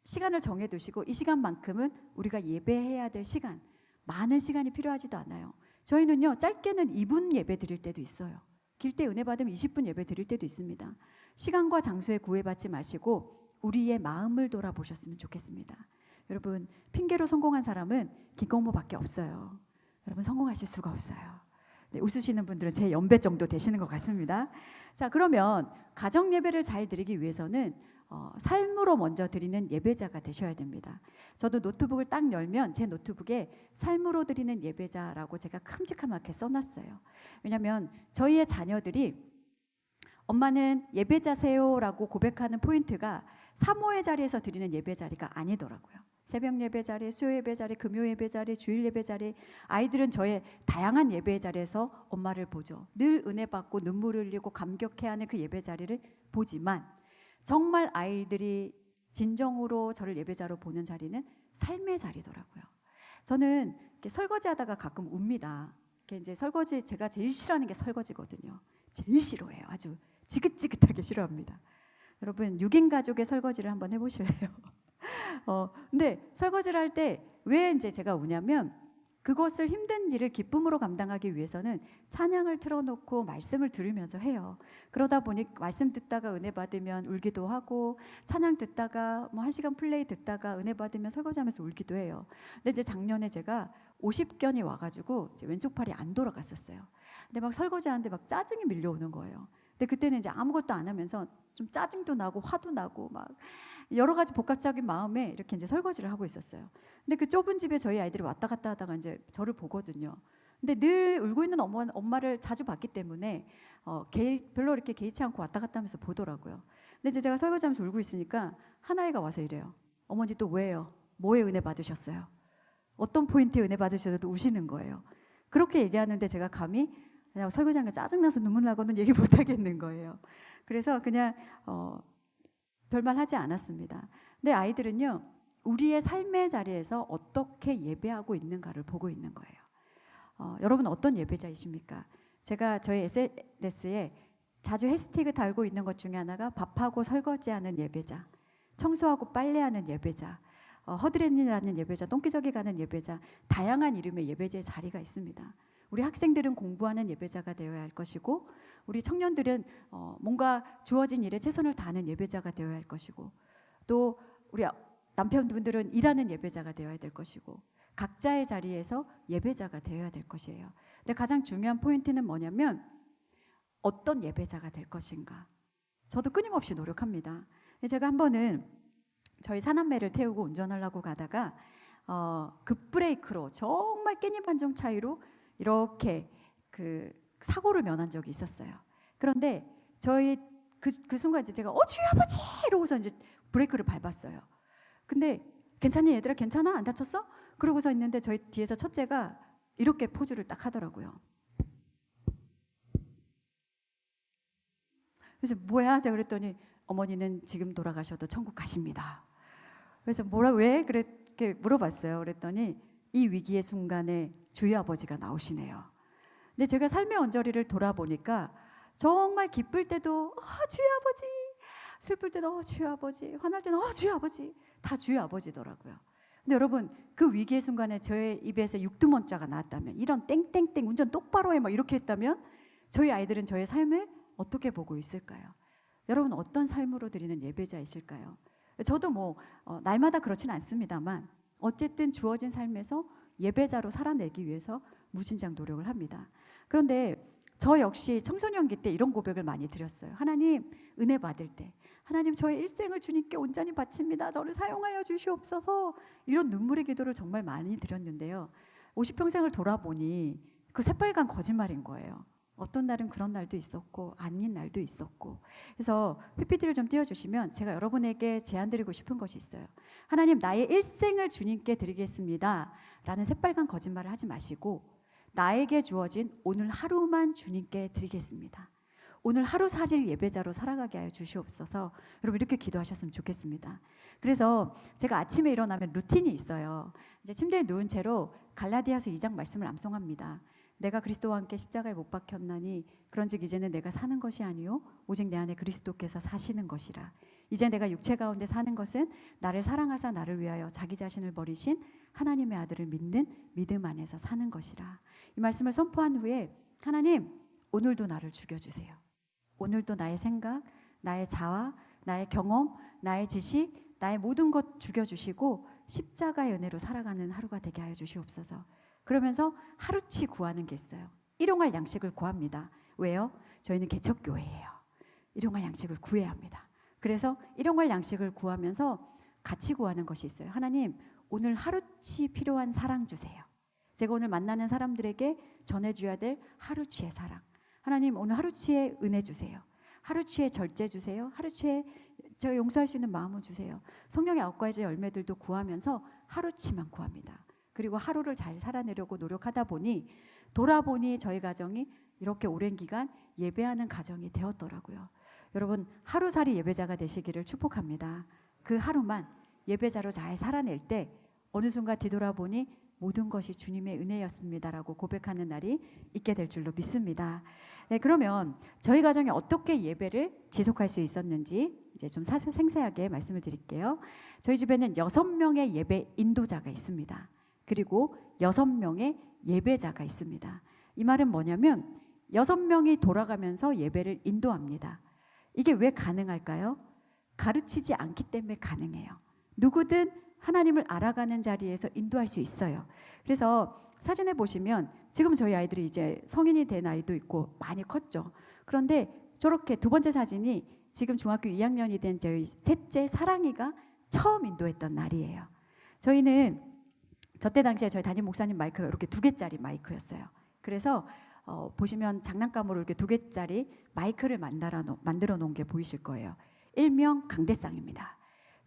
시간을 정해두시고 이 시간만큼은 우리가 예배해야 될 시간, 많은 시간이 필요하지도 않아요. 저희는요 짧게는 2분 예배 드릴 때도 있어요. 길 때 은혜 받으면 20분 예배 드릴 때도 있습니다. 시간과 장소에 구애받지 마시고 우리의 마음을 돌아보셨으면 좋겠습니다. 여러분, 핑계로 성공한 사람은 김건모밖에 없어요. 여러분, 성공하실 수가 없어요. 네, 웃으시는 분들은 제 연배 정도 되시는 것 같습니다. 자, 그러면 가정 예배를 잘 드리기 위해서는 삶으로 먼저 드리는 예배자가 되셔야 됩니다. 저도 노트북을 딱 열면 제 노트북에 삶으로 드리는 예배자라고 제가 큼직하게 써놨어요. 왜냐하면 저희의 자녀들이 엄마는 예배자세요라고 고백하는 포인트가 사모의 자리에서 드리는 예배 자리가 아니더라고요. 새벽 예배 자리, 수요 예배 자리, 금요 예배 자리, 주일 예배 자리, 아이들은 저의 다양한 예배 자리에서 엄마를 보죠. 늘 은혜 받고 눈물 흘리고 감격해하는 그 예배 자리를 보지만 정말 아이들이 진정으로 저를 예배자로 보는 자리는 삶의 자리더라고요. 저는 이렇게 설거지하다가 가끔 웁니다. 이제 설거지, 제가 제일 싫어하는 게 설거지거든요. 제일 싫어해요. 아주 지긋지긋하게 싫어합니다. 여러분, 6인 가족의 설거지를 한번 해보실래요? 근데 설거지를 할 때 왜 이제 제가 우냐면 그것을 힘든 일을 기쁨으로 감당하기 위해서는 찬양을 틀어놓고 말씀을 들으면서 해요. 그러다 보니 말씀 듣다가 은혜 받으면 울기도 하고, 찬양 듣다가 뭐 1시간 플레이 듣다가 은혜 받으면 설거지하면서 울기도 해요. 근데 이제 작년에 제가 50견이 와가지고 이제 왼쪽 팔이 안 돌아갔었어요. 근데 막 설거지하는데 막 짜증이 밀려오는 거예요. 근데 그때는 이제 아무것도 안 하면서 좀 짜증도 나고 화도 나고 막 여러 가지 복합적인 마음에 이렇게 이제 설거지를 하고 있었어요. 근데 그 좁은 집에 저희 아이들이 왔다 갔다 하다가 이제 저를 보거든요. 근데 늘 울고 있는 엄마를 자주 봤기 때문에 별로 이렇게 개의치 않고 왔다 갔다 하면서 보더라고요. 근데 이제 제가 설거지하면서 울고 있으니까 하나이가 와서 이래요. 어머니 또 왜요? 뭐에 은혜 받으셨어요? 어떤 포인트에 은혜 받으셔도 우시는 거예요. 그렇게 얘기하는데 제가 감히 그냥 설거지하는 게 짜증나서 눈물 나고는 얘기 못 하겠는 거예요. 그래서 그냥 별말 하지 않았습니다. 근데 아이들은요, 우리의 삶의 자리에서 어떻게 예배하고 있는가를 보고 있는 거예요. 여러분 어떤 예배자이십니까? 제가 저희 SNS에 자주 해시태그 달고 있는 것 중에 하나가 밥하고 설거지하는 예배자, 청소하고 빨래하는 예배자, 허드렛일하는 예배자, 똥기저귀 가는 예배자, 다양한 이름의 예배자의 자리가 있습니다. 우리 학생들은 공부하는 예배자가 되어야 할 것이고, 우리 청년들은 뭔가 주어진 일에 최선을 다하는 예배자가 되어야 할 것이고, 또 우리 남편분들은 일하는 예배자가 되어야 될 것이고, 각자의 자리에서 예배자가 되어야 될 것이에요. 근데 가장 중요한 포인트는 뭐냐면 어떤 예배자가 될 것인가. 저도 끊임없이 노력합니다. 제가 한 번은 저희 사남매를 태우고 운전하려고 가다가 급브레이크로 정말 깻잎 한 점 차이로 이렇게 그 사고를 면한 적이 있었어요. 그런데 저희 그 순간 이제 제가 주여 아버지 이러고서 이제 브레이크를 밟았어요. 근데 괜찮니 얘들아, 괜찮아? 안 다쳤어? 그러고서 있는데 저희 뒤에서 첫째가 이렇게 포즈를 딱 하더라고요. 그래서 뭐야? 제가 그랬더니 어머니는 지금 돌아가셔도 천국 가십니다. 그래서 왜? 그렇게 물어봤어요. 그랬더니 이 위기의 순간에 주여 아버지가 나오시네요. 근데 제가 삶의 언저리를 돌아보니까 정말 기쁠 때도 주여 아버지, 슬플 때도 주여 아버지, 화날 때는 주여 아버지, 다 주여 아버지더라고요. 근데 여러분, 그 위기의 순간에 저의 입에서 육두문자가 나왔다면, 이런 땡땡땡 운전 똑바로 해 막 이렇게 했다면 저희 아이들은 저의 삶을 어떻게 보고 있을까요? 여러분 어떤 삶으로 드리는 예배자이실까요? 저도 뭐 날마다 그렇지는 않습니다만 어쨌든 주어진 삶에서 예배자로 살아내기 위해서 무진장 노력을 합니다. 그런데 저 역시 청소년기 때 이런 고백을 많이 드렸어요. 하나님, 은혜 받을 때 하나님, 저의 일생을 주님께 온전히 바칩니다. 저를 사용하여 주시옵소서. 이런 눈물의 기도를 정말 많이 드렸는데요. 50평생을 돌아보니 그 새빨간 거짓말인 거예요. 어떤 날은 그런 날도 있었고 아닌 날도 있었고. 그래서 PPT를 좀 띄워주시면 제가 여러분에게 제안드리고 싶은 것이 있어요. 하나님, 나의 일생을 주님께 드리겠습니다 라는 새빨간 거짓말을 하지 마시고 나에게 주어진 오늘 하루만 주님께 드리겠습니다. 오늘 하루 살일 예배자로 살아가게 하여 주시옵소서. 여러분 이렇게 기도하셨으면 좋겠습니다. 그래서 제가 아침에 일어나면 루틴이 있어요. 이제 침대에 누운 채로 갈라디아서 2장 말씀을 암송합니다. 내가 그리스도와 함께 십자가에 못 박혔나니 그런즉 이제는 내가 사는 것이 아니요 오직 내 안에 그리스도께서 사시는 것이라. 이제 내가 육체 가운데 사는 것은 나를 사랑하사 나를 위하여 자기 자신을 버리신 하나님의 아들을 믿는 믿음 안에서 사는 것이라. 이 말씀을 선포한 후에 하나님, 오늘도 나를 죽여주세요. 오늘도 나의 생각, 나의 자아, 나의 경험, 나의 지식, 나의 모든 것 죽여주시고 십자가의 은혜로 살아가는 하루가 되게 하여 주시옵소서. 그러면서 하루치 구하는 게 있어요. 일용할 양식을 구합니다. 왜요? 저희는 개척교회예요. 일용할 양식을 구해야 합니다. 그래서 일용할 양식을 구하면서 같이 구하는 것이 있어요. 하나님, 오늘 하루치 필요한 사랑 주세요. 제가 오늘 만나는 사람들에게 전해줘야 될 하루치의 사랑. 하나님, 오늘 하루치의 은혜 주세요. 하루치의 절제 주세요. 하루치의 제가 용서할 수 있는 마음을 주세요. 성령의 9가지 열매들도 구하면서 하루치만 구합니다. 그리고 하루를 잘 살아내려고 노력하다 보니 돌아보니 저희 가정이 이렇게 오랜 기간 예배하는 가정이 되었더라고요. 여러분, 하루살이 예배자가 되시기를 축복합니다. 그 하루만 예배자로 잘 살아낼 때 어느 순간 뒤돌아보니 모든 것이 주님의 은혜였습니다라고 고백하는 날이 있게 될 줄로 믿습니다. 네, 그러면 저희 가정이 어떻게 예배를 지속할 수 있었는지 이제 좀 생생하게 말씀을 드릴게요. 저희 집에는 6명의 예배 인도자가 있습니다. 그리고 6명의 예배자가 있습니다. 이 말은 뭐냐면 6명이 돌아가면서 예배를 인도합니다. 이게 왜 가능할까요? 가르치지 않기 때문에 가능해요. 누구든 하나님을 알아가는 자리에서 인도할 수 있어요. 그래서 사진에 보시면 지금 저희 아이들이 이제 성인이 된 아이도 있고 많이 컸죠. 그런데 저렇게 두 번째 사진이 지금 중학교 2학년이 된 저희 셋째 사랑이가 처음 인도했던 날이에요. 저희는 저때 당시에 저희 담임 목사님 마이크가 이렇게 2개짜리 마이크였어요. 그래서 보시면 장난감으로 이렇게 2개짜리 마이크를 만들어 놓은 게 보이실 거예요. 일명 강대상입니다.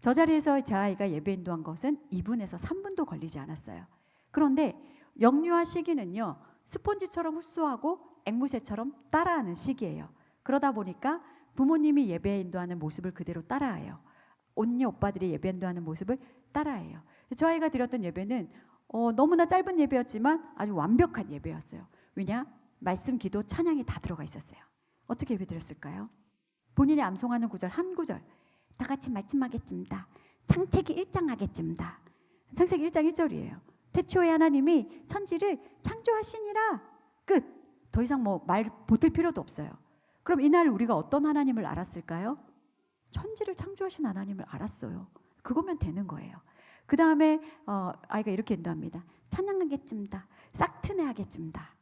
저 자리에서 제 아이가 예배 인도한 것은 2분에서 3분도 걸리지 않았어요. 그런데 영유아 시기는요, 스폰지처럼 흡수하고 앵무새처럼 따라하는 시기예요. 그러다 보니까 부모님이 예배 인도하는 모습을 그대로 따라해요. 언니 오빠들이 예배 인도하는 모습을 따라해요. 저 아이가 드렸던 예배는 너무나 짧은 예배였지만 아주 완벽한 예배였어요. 왜냐? 말씀, 기도, 찬양이 다 들어가 있었어요. 어떻게 예배 드렸을까요? 본인이 암송하는 구절 한 구절 다 같이 말씀하겠습니다. 창세기 1장 하겠습니다. 창세기 1장 1절이에요. 태초에 하나님이 천지를 창조하시니라. 끝. 더 이상 뭐 말 보탤 필요도 없어요. 그럼 이날 우리가 어떤 하나님을 알았을까요? 천지를 창조하신 하나님을 알았어요. 그거면 되는 거예요. 그 다음에 아이가 이렇게 인도합니다. 찬양하겠습니다. 싹트네 하겠습니다.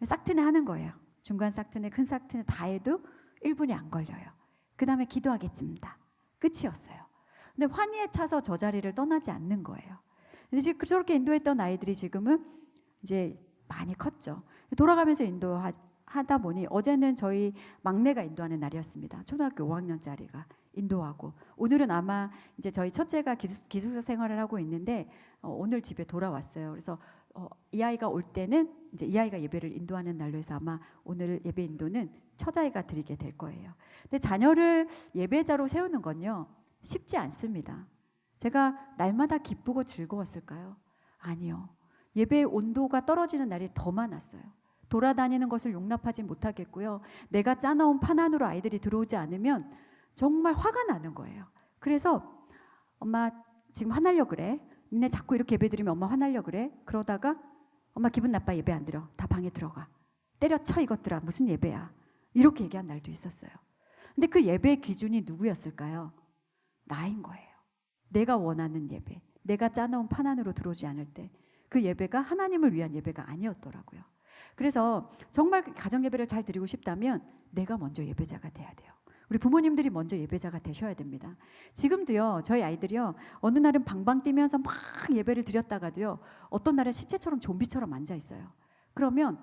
싹트네 하는 거예요. 중간 싹트네, 큰 싹트네 다 해도 1분이 안 걸려요. 그 다음에 기도하겠습니다. 끝이었어요. 근데 환희에 차서 저 자리를 떠나지 않는 거예요. 근데 지금 저렇게 인도했던 아이들이 지금은 이제 많이 컸죠. 돌아가면서 인도하다 보니 어제는 저희 막내가 인도하는 날이었습니다. 초등학교 5학년짜리가 인도하고, 오늘은 아마 이제 저희 첫째가 기숙사 생활을 하고 있는데 오늘 집에 돌아왔어요. 그래서 이 아이가 올 때는 이제 이 아이가 예배를 인도하는 날로 해서 아마 오늘 예배 인도는 첫 아이가 드리게 될 거예요. 근데 자녀를 예배자로 세우는 건요, 쉽지 않습니다. 제가 날마다 기쁘고 즐거웠을까요? 아니요. 예배의 온도가 떨어지는 날이 더 많았어요. 돌아다니는 것을 용납하지 못하겠고요. 내가 짜놓은 판 안으로 아이들이 들어오지 않으면 정말 화가 나는 거예요. 그래서 엄마 지금 화나려 그래. 니네 자꾸 이렇게 예배 드리면 엄마 화나려 그래. 그러다가 엄마 기분 나빠, 예배 안 드려. 다 방에 들어가. 때려쳐 이것들아. 무슨 예배야. 이렇게 얘기한 날도 있었어요. 근데 그 예배의 기준이 누구였을까요? 나인 거예요. 내가 원하는 예배, 내가 짜놓은 판 안으로 들어오지 않을 때 그 예배가 하나님을 위한 예배가 아니었더라고요. 그래서 정말 가정 예배를 잘 드리고 싶다면 내가 먼저 예배자가 돼야 돼요. 우리 부모님들이 먼저 예배자가 되셔야 됩니다. 지금도요, 저희 아이들이요, 어느 날은 방방 뛰면서 막 예배를 드렸다가도요, 어떤 날은 시체처럼 좀비처럼 앉아 있어요. 그러면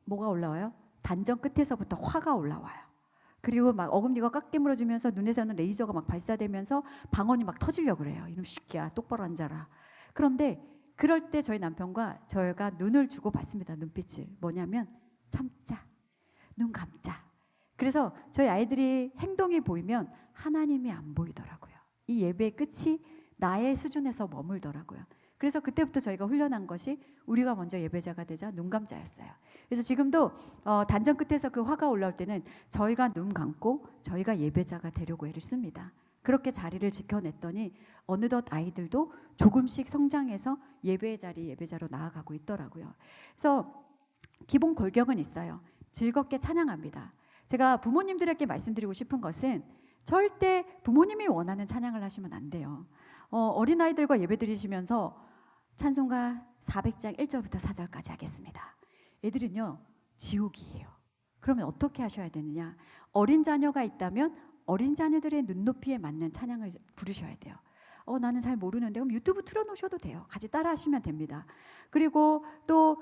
뭐가 올라와요? 단전 끝에서부터 화가 올라와요. 그리고 막 어금니가 깎게 물어지면서 눈에서는 레이저가 막 발사되면서 방언이 막 터지려고 그래요. 이놈 새끼야, 똑바로 앉아라. 그런데 그럴 때 저희 남편과 저희가 눈을 주고 받습니다. 눈빛을. 뭐냐면 참자, 눈 감자. 그래서 저희 아이들이 행동이 보이면 하나님이 안 보이더라고요. 이 예배의 끝이 나의 수준에서 머물더라고요. 그래서 그때부터 저희가 훈련한 것이 우리가 먼저 예배자가 되자 눈 감자였어요. 그래서 지금도 단전 끝에서 그 화가 올라올 때는 저희가 눈 감고 저희가 예배자가 되려고 애를 씁니다. 그렇게 자리를 지켜냈더니 어느덧 아이들도 조금씩 성장해서 예배의 자리, 예배자로 나아가고 있더라고요. 그래서 기본 골격은 있어요. 즐겁게 찬양합니다. 제가 부모님들에게 말씀드리고 싶은 것은 절대 부모님이 원하는 찬양을 하시면 안 돼요. 어린아이들과 예배 드리시면서 찬송가 400장 1절부터 4절까지 하겠습니다. 애들은요 지옥이에요. 그러면 어떻게 하셔야 되느냐? 어린 자녀가 있다면 어린 자녀들의 눈높이에 맞는 찬양을 부르셔야 돼요. 나는 잘 모르는데 그럼 유튜브 틀어놓으셔도 돼요. 같이 따라하시면 됩니다. 그리고 또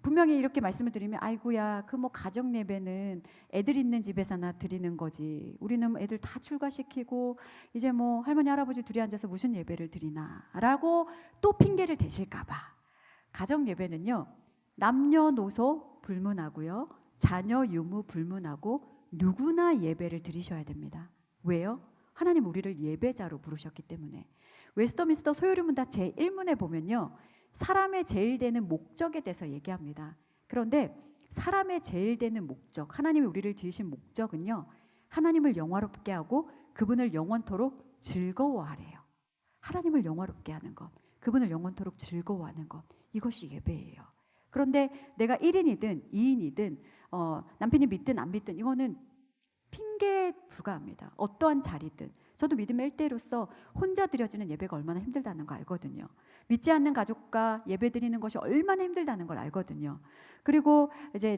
분명히 이렇게 말씀을 드리면 아이고야 그 뭐 가정 예배는 애들 있는 집에서나 드리는 거지. 우리는 애들 다 출가시키고 이제 뭐 할머니 할아버지 둘이 앉아서 무슨 예배를 드리나라고 또 핑계를 대실까 봐. 가정 예배는요. 남녀노소 불문하고요. 자녀 유무 불문하고 누구나 예배를 드리셔야 됩니다. 왜요? 하나님 우리를 예배자로 부르셨기 때문에. 웨스터민스터 소요리 문답 제1문에 보면요. 사람의 제일 되는 목적에 대해서 얘기합니다. 그런데 사람의 제일 되는 목적, 하나님이 우리를 지으신 목적은요. 하나님을 영화롭게 하고 그분을 영원토록 즐거워하래요. 하나님을 영화롭게 하는 것, 그분을 영원토록 즐거워하는 것, 이것이 예배예요. 그런데 내가 1인이든 2인이든 남편이 믿든 안 믿든 이거는 핑계에 불과합니다. 어떠한 자리든. 저도 믿음의 1대로서 혼자 드려지는 예배가 얼마나 힘들다는 거 알거든요. 믿지 않는 가족과 예배 드리는 것이 얼마나 힘들다는 걸 알거든요. 그리고 이제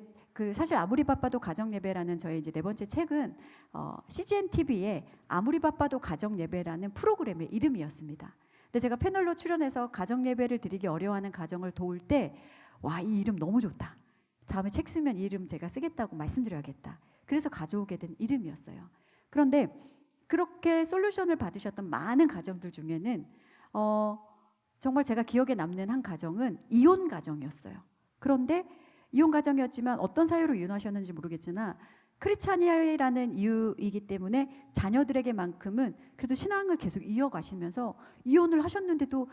사실 아무리 바빠도 가정 예배라는 저의 이제 4번째 책은 CGN TV의 아무리 바빠도 가정 예배라는 프로그램의 이름이었습니다. 근데 제가 패널로 출연해서 가정 예배를 드리기 어려워하는 가정을 도울 때 와, 이 이름 너무 좋다. 다음에 책 쓰면 이 이름 제가 쓰겠다고 말씀드려야겠다. 그래서 가져오게 된 이름이었어요. 그런데 그렇게 솔루션을 받으셨던 많은 가정들 중에는 정말 제가 기억에 남는 한 가정은 이혼 가정이었어요. 그런데 이혼 가정이었지만 어떤 사유로 이혼하셨는지 모르겠으나 크리스찬이라는 이유이기 때문에 자녀들에게만큼은 그래도 신앙을 계속 이어가시면서 이혼을 하셨는데도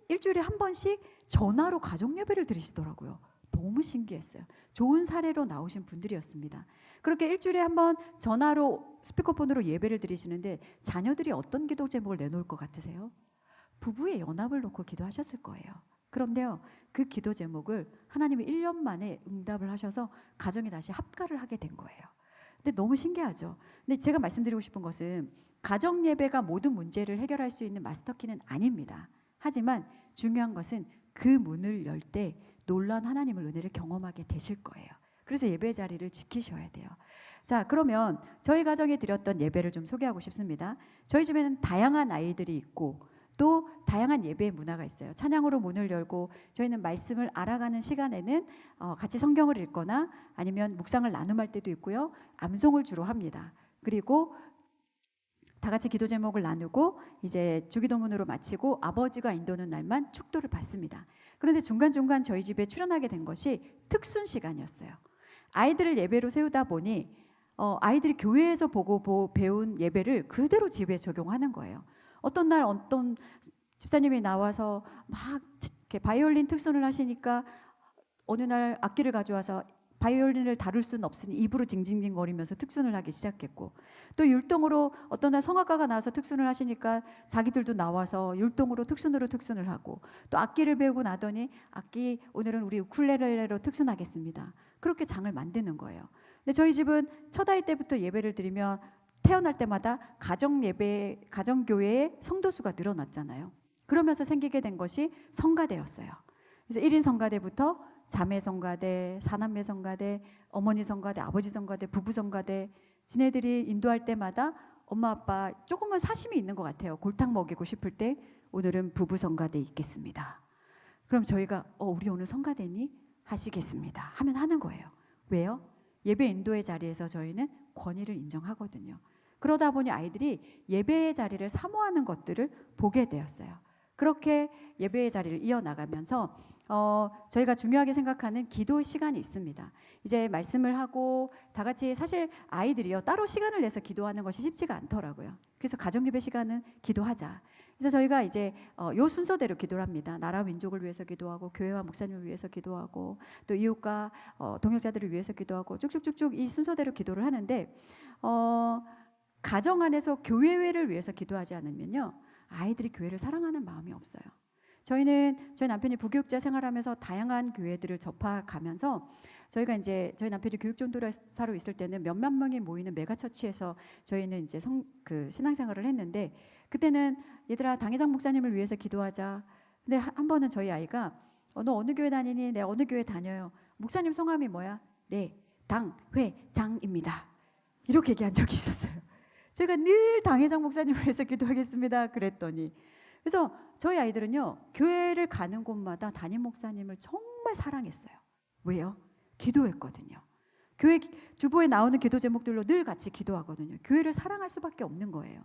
일주일에 한 번씩 전화로 가정 예배를 드리시더라고요. 너무 신기했어요. 좋은 사례로 나오신 분들이었습니다. 그렇게 일주일에 한 번 전화로 스피커폰으로 예배를 드리시는데 자녀들이 어떤 기도 제목을 내놓을 것 같으세요? 부부의 연합을 놓고 기도하셨을 거예요. 그런데요, 그 기도 제목을 하나님이 1년 만에 응답을 하셔서 가정이 다시 합가를 하게 된 거예요. 근데 너무 신기하죠. 근데 제가 말씀드리고 싶은 것은 가정 예배가 모든 문제를 해결할 수 있는 마스터키는 아닙니다. 하지만 중요한 것은 그 문을 열 때 놀라운 하나님의 은혜를 경험하게 되실 거예요. 그래서 예배 자리를 지키셔야 돼요. 자, 그러면 저희 가정에 드렸던 예배를 좀 소개하고 싶습니다. 저희 집에는 다양한 아이들이 있고 또 다양한 예배의 문화가 있어요. 찬양으로 문을 열고 저희는 말씀을 알아가는 시간에는 같이 성경을 읽거나 아니면 묵상을 나눔할 때도 있고요. 암송을 주로 합니다. 그리고 다 같이 기도 제목을 나누고 이제 주기도문으로 마치고 아버지가 인도하는 날만 축도를 받습니다. 그런데 중간중간 저희 집에 출연하게 된 것이 특순 시간이었어요. 아이들을 예배로 세우다 보니 아이들이 교회에서 보고 배운 예배를 그대로 집에 적용하는 거예요. 어떤 날 어떤 집사님이 나와서 막 이렇게 바이올린 특순을 하시니까 어느 날 악기를 가져와서 바이올린을 다룰 수는 없으니 입으로 징징징거리면서 특순을 하기 시작했고 또 율동으로 어떤 날 성악가가 나와서 특순을 하시니까 자기들도 나와서 율동으로 특순을 하고 또 악기를 배우고 나더니 악기 오늘은 우리 우쿨렐레로 특순하겠습니다. 그렇게 장을 만드는 거예요. 근데 저희 집은 첫 아이 때부터 예배를 드리며 태어날 때마다 가정예배, 가정교회의 성도수가 늘어났잖아요. 그러면서 생기게 된 것이 성가대였어요. 그래서 1인 성가대부터 자매 성가대, 사남매 성가대, 어머니 성가대, 아버지 성가대, 부부 성가대 지네들이 인도할 때마다 엄마 아빠 조금은 사심이 있는 것 같아요. 골탕 먹이고 싶을 때 오늘은 부부 성가대 있겠습니다. 그럼 저희가 우리 오늘 성가대니? 하시겠습니다. 하면 하는 거예요. 왜요? 예배 인도의 자리에서 저희는 권위를 인정하거든요. 그러다 보니 아이들이 예배의 자리를 사모하는 것들을 보게 되었어요. 그렇게 예배의 자리를 이어나가면서 저희가 중요하게 생각하는 기도 시간이 있습니다. 이제 말씀을 하고 다 같이 사실 아이들이요 따로 시간을 내서 기도하는 것이 쉽지가 않더라고요. 그래서 가정예배 시간은 기도하자. 그래서 저희가 이제 요 순서대로 기도를 합니다. 나라 민족을 위해서 기도하고 교회와 목사님을 위해서 기도하고 또 이웃과 동역자들을 위해서 기도하고 쭉쭉쭉쭉 이 순서대로 기도를 하는데 가정 안에서 교회를 위해서 기도하지 않으면요 아이들이 교회를 사랑하는 마음이 없어요. 저희 남편이 부교육자 생활하면서 다양한 교회들을 접해가면서 저희가 이제 저희 남편이 교육전도사로 있을 때는 몇만 명이 모이는 메가처치에서 저희는 이제 신앙생활을 했는데, 그때는 얘들아 당회장 목사님을 위해서 기도하자. 근데 한 번은 저희 아이가 너 어느 교회 다니니? 네, 어느 교회 다녀요. 목사님 성함이 뭐야? 네, 당회장입니다. 이렇게 얘기한 적이 있었어요. 제가 늘 당회장 목사님을 위해서 기도하겠습니다 그랬더니, 그래서 저희 아이들은요 교회를 가는 곳마다 담임 목사님을 정말 사랑했어요. 왜요? 기도했거든요. 교회 주보에 나오는 기도 제목들로 늘 같이 기도하거든요. 교회를 사랑할 수밖에 없는 거예요.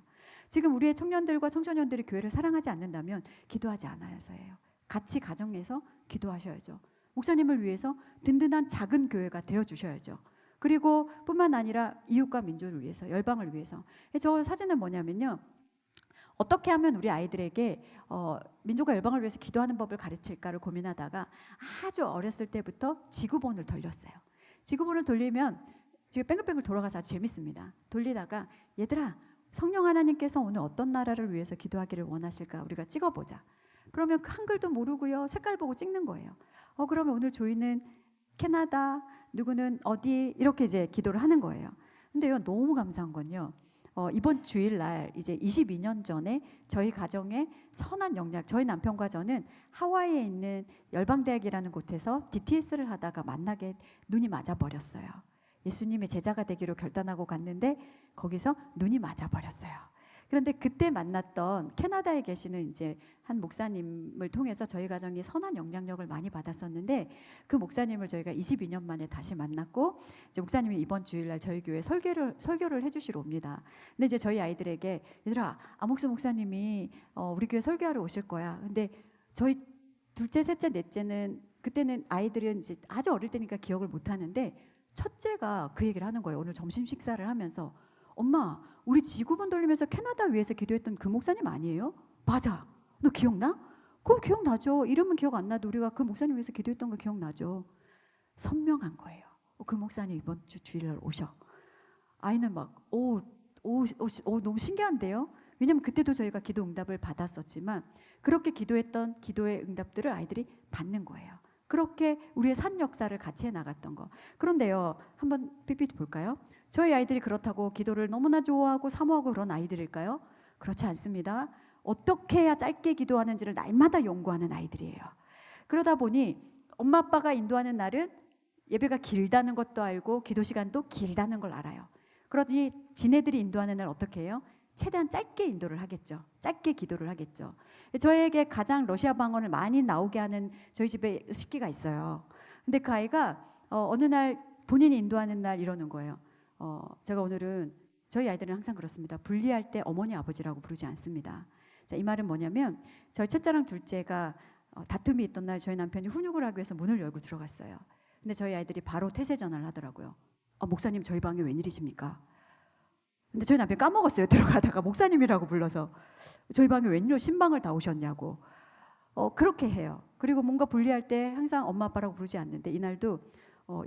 지금 우리의 청년들과 청소년들이 교회를 사랑하지 않는다면 기도하지 않아서예요. 같이 가정에서 기도하셔야죠. 목사님을 위해서 든든한 작은 교회가 되어주셔야죠. 그리고 뿐만 아니라 이웃과 민족을 위해서, 열방을 위해서. 저 사진은 뭐냐면요, 어떻게 하면 우리 아이들에게 민족과 열방을 위해서 기도하는 법을 가르칠까를 고민하다가 아주 어렸을 때부터 지구본을 돌렸어요. 지구본을 돌리면 지금 뺑글뺑글 돌아가서 아주 재밌습니다. 돌리다가 얘들아, 성령 하나님께서 오늘 어떤 나라를 위해서 기도하기를 원하실까 우리가 찍어보자. 그러면 한글도 모르고요, 색깔 보고 찍는 거예요. 그러면 오늘 조이는 캐나다, 누구는 어디, 이렇게 이제 기도를 하는 거예요. 근데요, 너무 감사한 건요, 이번 주일날 이제 22년 전에 저희 가정에 선한 영향, 저희 남편과 저는 하와이에 있는 열방대학이라는 곳에서 DTS를 하다가 만나게 눈이 맞아 버렸어요. 예수님의 제자가 되기로 결단하고 갔는데 거기서 눈이 맞아 버렸어요. 그런데 그때 만났던 캐나다에 계시는 이제 한 목사님을 통해서 저희 가정이 선한 영향력을 많이 받았었는데, 그 목사님을 저희가 22년 만에 다시 만났고, 이제 목사님이 이번 주일날 저희 교회 설교를 해주시러 옵니다. 근데 이제 저희 아이들에게 얘들아, 아목수 목사님이 우리 교회 설교하러 오실 거야. 근데 저희 둘째, 셋째, 넷째는 그때는 아이들은 이제 아주 어릴 때니까 기억을 못 하는데, 첫째가 그 얘기를 하는 거예요. 오늘 점심 식사를 하면서, 엄마, 우리 지구본 돌리면서 캐나다 위에서 기도했던 그 목사님 아니에요? 맞아. 너 기억나? 그거 기억나죠. 이름은 기억 안 나도 우리가 그 목사님 위해서 기도했던 거 기억나죠. 선명한 거예요. 그 목사님 이번 주일날 오셔. 아이는 막 너무 신기한데요. 왜냐면 그때도 저희가 기도 응답을 받았었지만 그렇게 기도했던 기도의 응답들을 아이들이 받는 거예요. 그렇게 우리의 산 역사를 같이 해나갔던 거. 그런데요, 한번 PPT 볼까요? 저희 아이들이 그렇다고 기도를 너무나 좋아하고 사모하고 그런 아이들일까요? 그렇지 않습니다. 어떻게 해야 짧게 기도하는지를 날마다 연구하는 아이들이에요. 그러다 보니 엄마 아빠가 인도하는 날은 예배가 길다는 것도 알고 기도 시간도 길다는 걸 알아요. 그러더니 지네들이 인도하는 날 어떻게 해요? 최대한 짧게 인도를 하겠죠. 짧게 기도를 하겠죠. 저에게 가장 러시아 방언을 많이 나오게 하는 저희 집에 식기가 있어요. 근데 그 아이가 어느 날 본인이 인도하는 날 이러는 거예요. 제가 오늘은, 저희 아이들은 항상 그렇습니다. 분리할 때 어머니 아버지라고 부르지 않습니다. 자, 이 말은 뭐냐면 저희 첫째랑 둘째가 다툼이 있던 날 저희 남편이 훈육을 하기 위해서 문을 열고 들어갔어요. 근데 저희 아이들이 바로 태세 전화를 하더라고요. 목사님 저희 방에 웬일이십니까? 근데 저희 남편 까먹었어요. 들어가다가 목사님이라고 불러서 저희 방에 웬일로 신방을 다 오셨냐고. 그렇게 해요. 그리고 뭔가 분리할 때 항상 엄마 아빠라고 부르지 않는데 이날도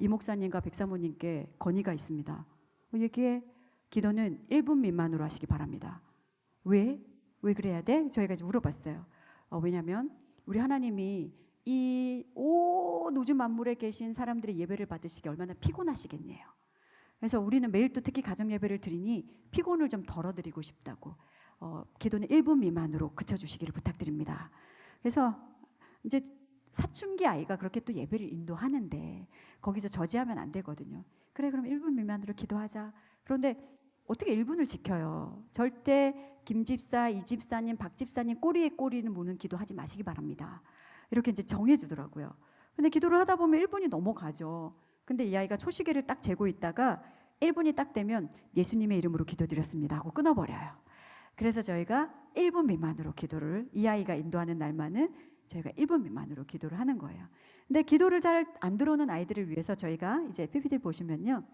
이 목사님과 백사모님께 건의가 있습니다. 여기에 기도는 1분 미만으로 하시기 바랍니다. 왜 그래야 돼? 저희가 이제 물어봤어요. 왜냐하면 우리 하나님이 이 온 우주 만물에 계신 사람들의 예배를 받으시기 얼마나 피곤하시겠네요. 그래서 우리는 매일 또 특히 가정 예배를 드리니 피곤을 좀 덜어드리고 싶다고 기도는 1분 미만으로 그쳐주시기를 부탁드립니다. 그래서 이제 사춘기 아이가 그렇게 또 예배를 인도하는데 거기서 저지하면 안 되거든요. 그래, 그럼 1분 미만으로 기도하자. 그런데 어떻게 1분을 지켜요? 절대 김 집사, 이 집사님, 박 집사님 꼬리에 꼬리는 무는 기도하지 마시기 바랍니다. 이렇게 이제 정해주더라고요. 근데 기도를 하다 보면 1분이 넘어가죠. 근데 이 아이가 초시계를 딱 재고 있다가 1분이 딱 되면 예수님의 이름으로 기도드렸습니다 하고 끊어버려요. 그래서 저희가 1분 미만으로 기도를, 이 아이가 인도하는 날만은 저희가 1분 미만으로 기도를 하는 거예요. 근데 기도를 잘 안 들어오는 아이들을 위해서 저희가 이제 PPT 보시면요,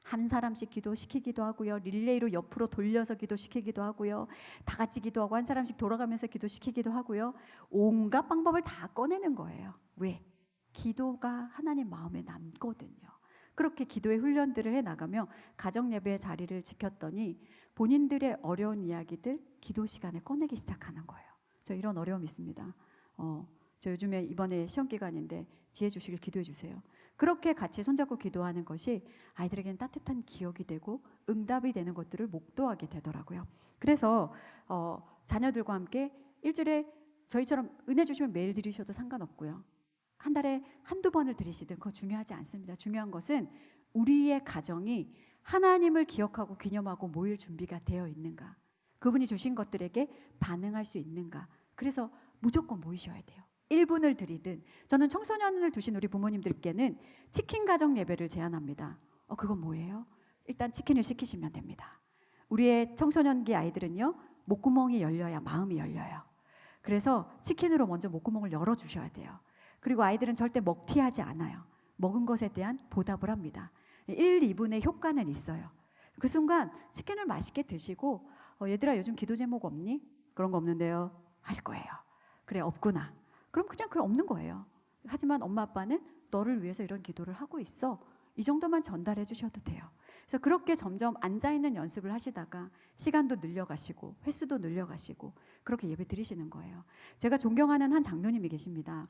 한 사람씩 기도시키기도 하고요, 릴레이로 옆으로 돌려서 기도시키기도 하고요, 다 같이 기도하고 한 사람씩 돌아가면서 기도시키기도 하고요, 온갖 방법을 다 꺼내는 거예요. 왜? 기도가 하나님 마음에 남거든요. 그렇게 기도의 훈련들을 해나가며 가정 예배의 자리를 지켰더니 본인들의 어려운 이야기들 기도 시간에 꺼내기 시작하는 거예요. 저 이런 어려움이 있습니다. 저 요즘에 이번에 시험 기간인데 지혜 주시길 기도해 주세요. 그렇게 같이 손잡고 기도하는 것이 아이들에게는 따뜻한 기억이 되고 응답이 되는 것들을 목도하게 되더라고요. 그래서 자녀들과 함께 일주일에 저희처럼 은혜 주시면 매일 드리셔도 상관없고요. 한 달에 한두 번을 드리시든 그거 중요하지 않습니다. 중요한 것은 우리의 가정이 하나님을 기억하고 기념하고 모일 준비가 되어 있는가, 그분이 주신 것들에게 반응할 수 있는가. 그래서 무조건 모이셔야 돼요. 1분을 드리든. 저는 청소년을 두신 우리 부모님들께는 치킨 가정 예배를 제안합니다. 그건 뭐예요? 일단 치킨을 시키시면 됩니다. 우리의 청소년기 아이들은요, 목구멍이 열려야 마음이 열려요. 그래서 치킨으로 먼저 목구멍을 열어주셔야 돼요. 그리고 아이들은 절대 먹튀하지 않아요. 먹은 것에 대한 보답을 합니다. 1, 2분의 효과는 있어요. 그 순간 치킨을 맛있게 드시고 얘들아 요즘 기도 제목 없니? 그런 거 없는데요. 할 거예요. 그래 없구나. 그럼 그냥 없는 거예요. 하지만 엄마 아빠는 너를 위해서 이런 기도를 하고 있어. 이 정도만 전달해 주셔도 돼요. 그래서 그렇게 점점 앉아있는 연습을 하시다가 시간도 늘려가시고 횟수도 늘려가시고 그렇게 예배 드리시는 거예요. 제가 존경하는 한 장로님이 계십니다.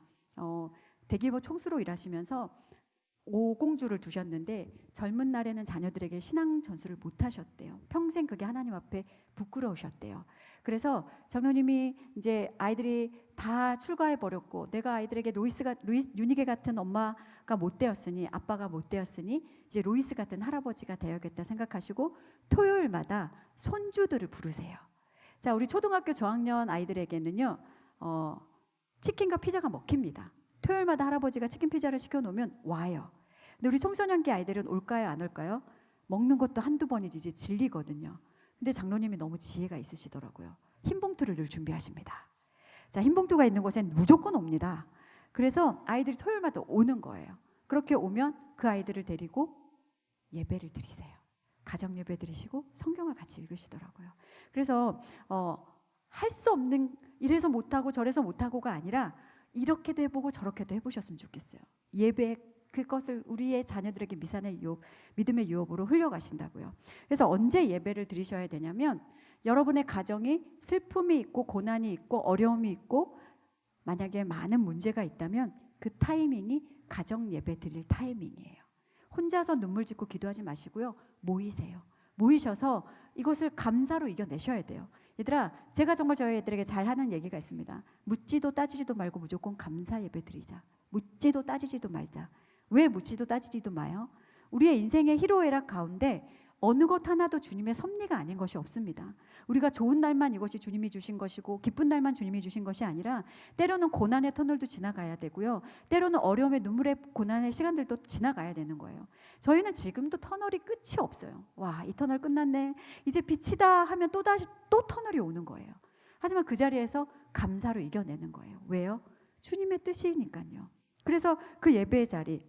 대기업 총수로 일하시면서 5공주를 두셨는데 젊은 날에는 자녀들에게 신앙 전수를 못 하셨대요. 평생 그게 하나님 앞에 부끄러우셨대요. 그래서 장로님이 이제 아이들이 다 출가해 버렸고 내가 아이들에게 유니게 같은 엄마가 못 되었으니, 아빠가 못 되었으니 이제 로이스 같은 할아버지가 되어야겠다 생각하시고 토요일마다 손주들을 부르세요. 자, 우리 초등학교 저학년 아이들에게는요 치킨과 피자가 먹힙니다. 토요일마다 할아버지가 치킨 피자를 시켜놓으면 와요. 근데 우리 청소년기 아이들은 올까요 안 올까요? 먹는 것도 한두 번이지 이제 질리거든요. 근데 장로님이 너무 지혜가 있으시더라고요. 흰 봉투를 늘 준비하십니다. 자, 흰 봉투가 있는 곳엔 무조건 옵니다. 그래서 아이들이 토요일마다 오는 거예요. 그렇게 오면 그 아이들을 데리고 예배를 드리세요. 가정 예배 드리시고 성경을 같이 읽으시더라고요. 그래서 할 수 없는, 이래서 못하고 저래서 못하고가 아니라 이렇게도 해보고 저렇게도 해보셨으면 좋겠어요. 예배 그것을 우리의 자녀들에게 믿음의 유업으로 흘려가신다고요. 그래서 언제 예배를 드리셔야 되냐면 여러분의 가정이 슬픔이 있고 고난이 있고 어려움이 있고 만약에 많은 문제가 있다면 그 타이밍이 가정 예배 드릴 타이밍이에요. 혼자서 눈물 짓고 기도하지 마시고요. 모이세요. 모이셔서 이것을 감사로 이겨내셔야 돼요. 얘들아, 제가 정말 저희 애들에게 잘하는 얘기가 있습니다. 묻지도 따지지도 말고 무조건 감사 예배 드리자. 묻지도 따지지도 말자. 왜 묻지도 따지지도 마요? 우리의 인생의 희로애락 가운데 어느 것 하나도 주님의 섭리가 아닌 것이 없습니다. 우리가 좋은 날만 이것이 주님이 주신 것이고 기쁜 날만 주님이 주신 것이 아니라 때로는 고난의 터널도 지나가야 되고요. 때로는 어려움의 눈물의 고난의 시간들도 지나가야 되는 거예요. 저희는 지금도 터널이 끝이 없어요. 와, 이 터널 끝났네. 이제 빛이다 하면 또 터널이 오는 거예요. 하지만 그 자리에서 감사로 이겨내는 거예요. 왜요? 주님의 뜻이니까요. 그래서 그 예배의 자리,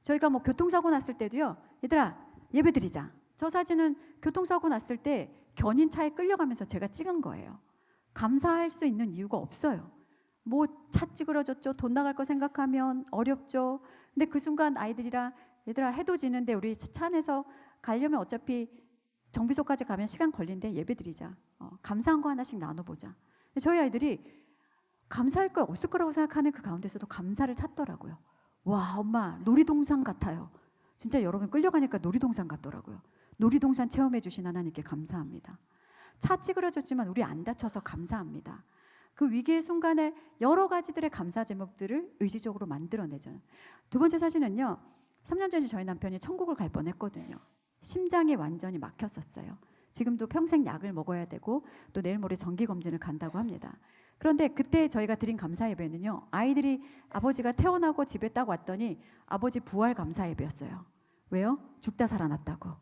저희가 뭐 교통사고 났을 때도요. 얘들아 예배 드리자. 저 사진은 교통사고 났을 때 견인차에 끌려가면서 제가 찍은 거예요. 감사할 수 있는 이유가 없어요. 뭐 차 찌그러졌죠. 돈 나갈 거 생각하면 어렵죠. 근데 그 순간 아이들이랑 얘들아 해도 지는데 우리 차 안에서 가려면 어차피 정비소까지 가면 시간 걸린대. 예배 드리자. 감사한 거 하나씩 나눠보자. 근데 저희 아이들이 감사할 거 없을 거라고 생각하는 그 가운데서도 감사를 찾더라고요. 와, 엄마 놀이동산 같아요. 진짜 여러분 끌려가니까 놀이동산 같더라고요. 놀이동산 체험해 주신 하나님께 감사합니다. 차 찌그러졌지만 우리 안 다쳐서 감사합니다. 그 위기의 순간에 여러 가지들의 감사 제목들을 의지적으로 만들어내죠. 두 번째 사진은요. 3년 전에 저희 남편이 천국을 갈 뻔했거든요. 심장이 완전히 막혔었어요. 지금도 평생 약을 먹어야 되고 또 내일 모레 정기검진을 간다고 합니다. 그런데 그때 저희가 드린 감사 예배는요. 아이들이 아버지가 태어나고 집에 딱 왔더니 아버지 부활 감사 예배였어요. 왜요? 죽다 살아났다고.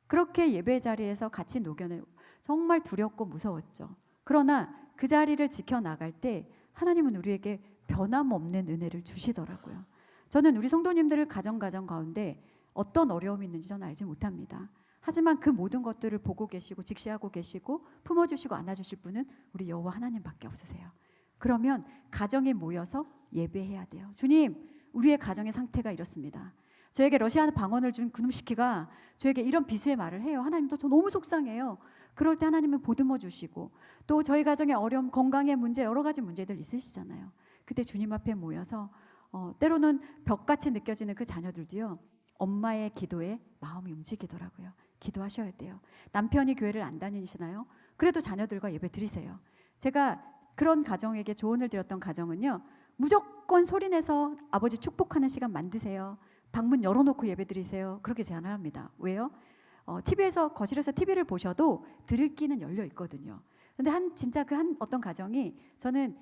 그렇게 예배 자리에서 같이 녹여내 정말 두렵고 무서웠죠. 그러나 그 자리를 지켜나갈 때 하나님은 우리에게 변함없는 은혜를 주시더라고요. 저는 우리 성도님들을 가정 가운데 어떤 어려움이 있는지 저는 알지 못합니다. 하지만 그 모든 것들을 보고 계시고 직시하고 계시고 품어주시고 안아주실 분은 우리 여호와 하나님밖에 없으세요. 그러면 가정에 모여서 예배해야 돼요. 주님, 우리의 가정의 상태가 이렇습니다. 저에게 러시아 방언을 준 그놈 시키가 저에게 이런 비수의 말을 해요. 하나님도 저 너무 속상해요. 그럴 때 하나님은 보듬어 주시고 또 저희 가정의 어려움, 건강의 문제, 여러 가지 문제들 있으시잖아요. 그때 주님 앞에 모여서 때로는 벽같이 느껴지는 그 자녀들도요, 엄마의 기도에 마음이 움직이더라고요. 기도하셔야 돼요. 남편이 교회를 안 다니시나요? 그래도 자녀들과 예배 드리세요. 제가 그런 가정에게 조언을 드렸던 가정은요, 무조건 소리내서 아버지 축복하는 시간 만드세요. 방문 열어놓고 예배 드리세요. 그렇게 제안을 합니다. 왜요? TV에서 거실에서 TV를 보셔도 들을 귀는 열려 있거든요. 근데 진짜 어떤 가정이 저는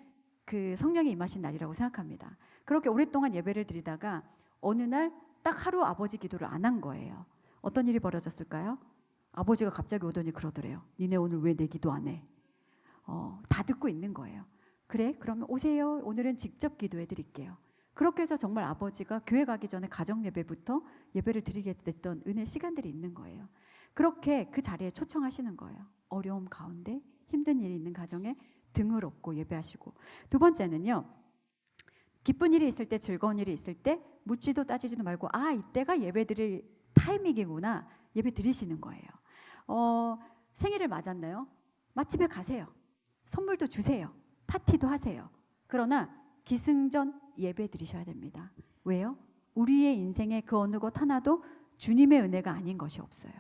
그 성령이 임하신 날이라고 생각합니다. 그렇게 오랫동안 예배를 드리다가 어느 날 딱 하루 아버지 기도를 안 한 거예요. 어떤 일이 벌어졌을까요? 아버지가 갑자기 오더니 그러더래요. 니네 오늘 왜 내 기도 안 해? 다 듣고 있는 거예요. 그래? 그러면 오세요. 오늘은 직접 기도해 드릴게요. 그렇게 해서 정말 아버지가 교회 가기 전에 가정 예배부터 예배를 드리게 됐던 은혜 시간들이 있는 거예요. 그렇게 그 자리에 초청하시는 거예요. 어려움 가운데 힘든 일이 있는 가정에 등을 업고 예배하시고. 두 번째는요, 기쁜 일이 있을 때, 즐거운 일이 있을 때 묻지도 따지지도 말고 이때가 예배 드릴 타이밍이구나, 예배 드리시는 거예요. 생일을 맞았나요? 맛집에 가세요. 선물도 주세요. 파티도 하세요. 그러나 기승전 예배 드리셔야 됩니다. 왜요? 우리의 인생의 그 어느 것 하나도 주님의 은혜가 아닌 것이 없어요.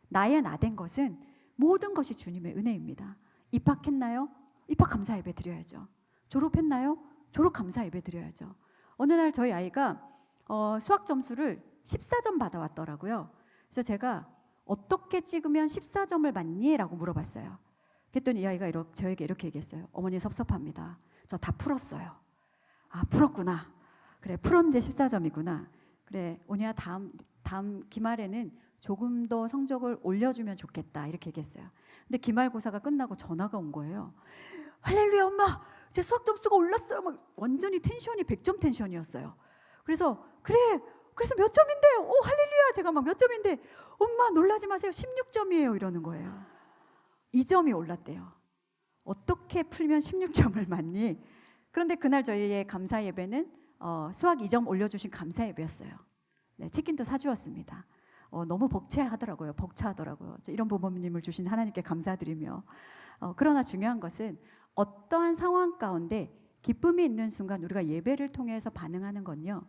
나의 나된 것은 모든 것이 주님의 은혜입니다. 입학했나요? 입학 감사 예배 드려야죠. 졸업했나요? 졸업 감사 예배 드려야죠. 어느 날 저희 아이가 수학 점수를 14점 받아왔더라고요. 그래서 제가 어떻게 찍으면 14점을 받니? 라고 물어봤어요. 그랬더니 이 아이가 저에게 이렇게 얘기했어요. 어머니 섭섭합니다. 저 다 풀었어요. 풀었구나. 그래, 풀었는데 14점이구나. 그래, 오니야 다음 기말에는 조금 더 성적을 올려주면 좋겠다, 이렇게 얘기했어요. 근데 기말고사가 끝나고 전화가 온 거예요. 할렐루야, 엄마, 제 수학 점수가 올랐어요. 막 완전히 텐션이 100점 텐션이었어요. 그래서 몇 점인데요? 할렐루야. 제가 막 몇 점인데, 엄마 놀라지 마세요. 16점이에요. 이러는 거예요. 2점이 올랐대요. 어떻게 풀면 16점을 맞니? 그런데 그날 저희의 감사 예배는 수학 2점 올려주신 감사 예배였어요. 네, 치킨도 사주었습니다. 너무 벅차하더라고요. 이런 부모님을 주신 하나님께 감사드리며. 그러나 중요한 것은 어떠한 상황 가운데 기쁨이 있는 순간 우리가 예배를 통해서 반응하는 건요,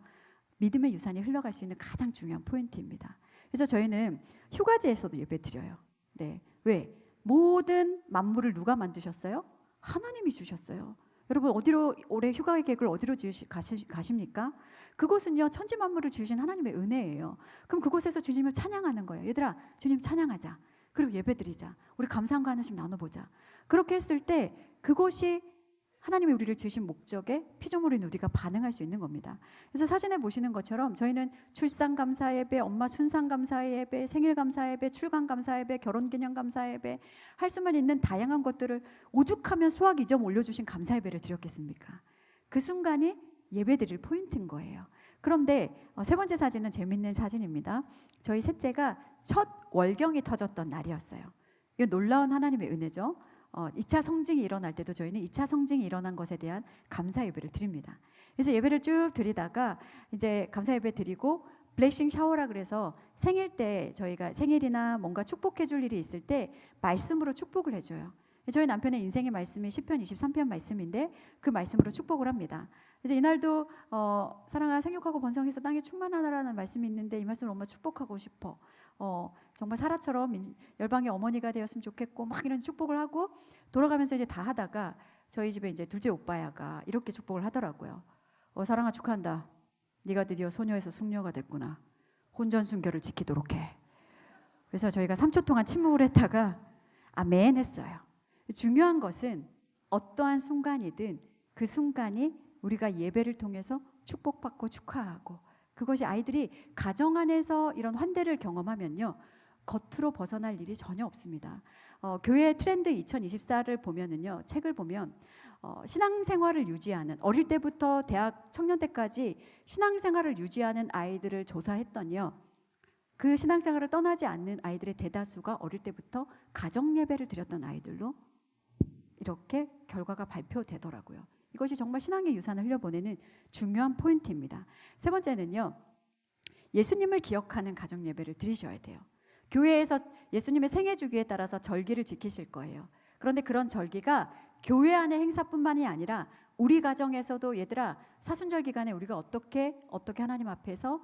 믿음의 유산이 흘러갈 수 있는 가장 중요한 포인트입니다. 그래서 저희는 휴가지에서도 예배 드려요. 네, 왜? 모든 만물을 누가 만드셨어요? 하나님이 주셨어요. 여러분, 어디로 올해 휴가 계획을 어디로 가십니까? 그곳은요, 천지 만물을 지으신 하나님의 은혜예요. 그럼 그곳에서 주님을 찬양하는 거예요. 얘들아, 주님 찬양하자. 그리고 예배드리자. 우리 감사함과 하나씩 나눠보자. 그렇게 했을 때 그곳이 하나님이 우리를 지으신 목적에 피조물인 우리가 반응할 수 있는 겁니다. 그래서 사진에 보시는 것처럼 저희는 출산 감사 예배, 엄마 순산 감사 예배, 생일 감사 예배, 출간 감사 예배, 결혼 기념 감사 예배, 할 수만 있는 다양한 것들을 오죽하면 수학 2점 올려주신 감사 예배를 드렸겠습니까? 그 순간이 예배 드릴 포인트인 거예요. 그런데 세 번째 사진은 재밌는 사진입니다. 저희 셋째가 첫 월경이 터졌던 날이었어요. 이거 놀라운 하나님의 은혜죠. 2차 성징이 일어날 때도 저희는 2차 성징이 일어난 것에 대한 감사 예배를 드립니다. 그래서 예배를 쭉 드리다가 이제 감사 예배 드리고 블레싱 샤워라 그래서 생일 때 저희가 생일이나 뭔가 축복해 줄 일이 있을 때 말씀으로 축복을 해줘요. 저희 남편의 인생의 말씀이 시편 23편 말씀인데 그 말씀으로 축복을 합니다. 그래서 이날도 사랑아 생육하고 번성해서 땅에 충만하라는 말씀이 있는데 이 말씀을 엄마 축복하고 싶어. 정말 사라처럼 열방의 어머니가 되었으면 좋겠고 막 이런 축복을 하고 돌아가면서 이제 다 하다가 저희 집에 이제 둘째 오빠야가 이렇게 축복을 하더라고요. 사랑아 축하한다. 네가 드디어 소녀에서 숙녀가 됐구나. 혼전순결을 지키도록 해. 그래서 저희가 3초 동안 침묵을 했다가 아멘 했어요. 중요한 것은 어떠한 순간이든 그 순간이 우리가 예배를 통해서 축복받고 축하하고 그것이 아이들이 가정 안에서 이런 환대를 경험하면요, 겉으로 벗어날 일이 전혀 없습니다. 교회 트렌드 2024를 보면은요, 책을 보면 신앙생활을 유지하는, 어릴 때부터 대학 청년 때까지 신앙생활을 유지하는 아이들을 조사했더니요, 그 신앙생활을 떠나지 않는 아이들의 대다수가 어릴 때부터 가정 예배를 드렸던 아이들로 이렇게 결과가 발표되더라고요. 이것이 정말 신앙의 유산을 흘려보내는 중요한 포인트입니다. 세 번째는요, 예수님을 기억하는 가정 예배를 드리셔야 돼요. 교회에서 예수님의 생애 주기에 따라서 절기를 지키실 거예요. 그런데 그런 절기가 교회 안의 행사뿐만이 아니라 우리 가정에서도 얘들아 사순절 기간에 우리가 어떻게 하나님 앞에서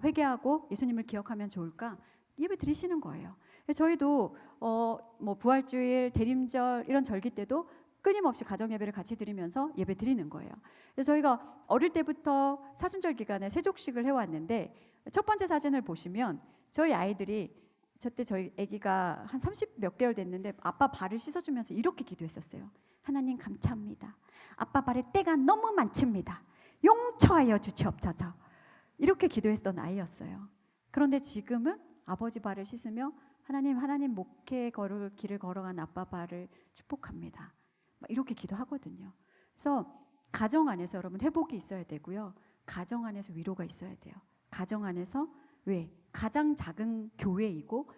회개하고 예수님을 기억하면 좋을까? 예배 드리시는 거예요. 저희도 뭐 부활주일, 대림절 이런 절기 때도 끊임없이 가정 예배를 같이 드리면서 예배 드리는 거예요. 그래서 저희가 어릴 때부터 사순절 기간에 세족식을 해왔는데 첫 번째 사진을 보시면 저희 아이들이 저때 저희 아기가 한 30 몇 개월 됐는데 아빠 발을 씻어주면서 이렇게 기도했었어요. 하나님 감사합니다. 아빠 발에 때가 너무 많습니다. 용처하여 주시옵소서. 이렇게 기도했던 아이였어요. 그런데 지금은 아버지 발을 씻으며 하나님 목회 걸을 길을 걸어간 아빠 발을 축복합니다. 이렇게 기도하거든요. 그래서 가정 안에서 여러분 회복이 있어야 되고요. 가정 안에서 위로가 있어야 돼요. 가정 안에서 왜? 가장 작은 교회이고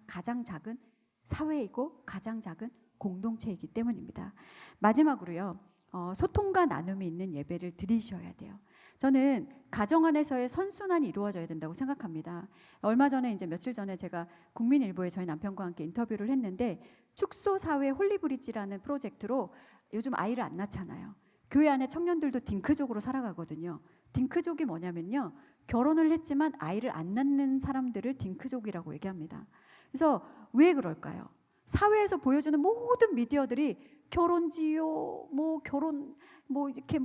가장 작은 사회이고 가장 작은 공동체이기 때문입니다. 마지막으로요. 소통과 나눔이 있는 예배를 드리셔야 돼요. 저는 가정 안에서의 선순환이 이루어져야 된다고 생각합니다. 얼마 전에 이제 며칠 전에 제가 국민일보에 저희 남편과 함께 인터뷰를 했는데 축소사회 홀리브리지라는 프로젝트로 요즘 아이를 안 낳잖아요. 교회 안에 청년들도 딩크족으로 살아가거든요. 딩크족이 뭐냐면요. 결혼을 했지만 아이를 안 낳는 사람들을 딩크족이라고 얘기합니다. 그래서 왜 그럴까요? 사회에서 보여주는 모든 미디어들이 결혼지요, 결혼, 이렇게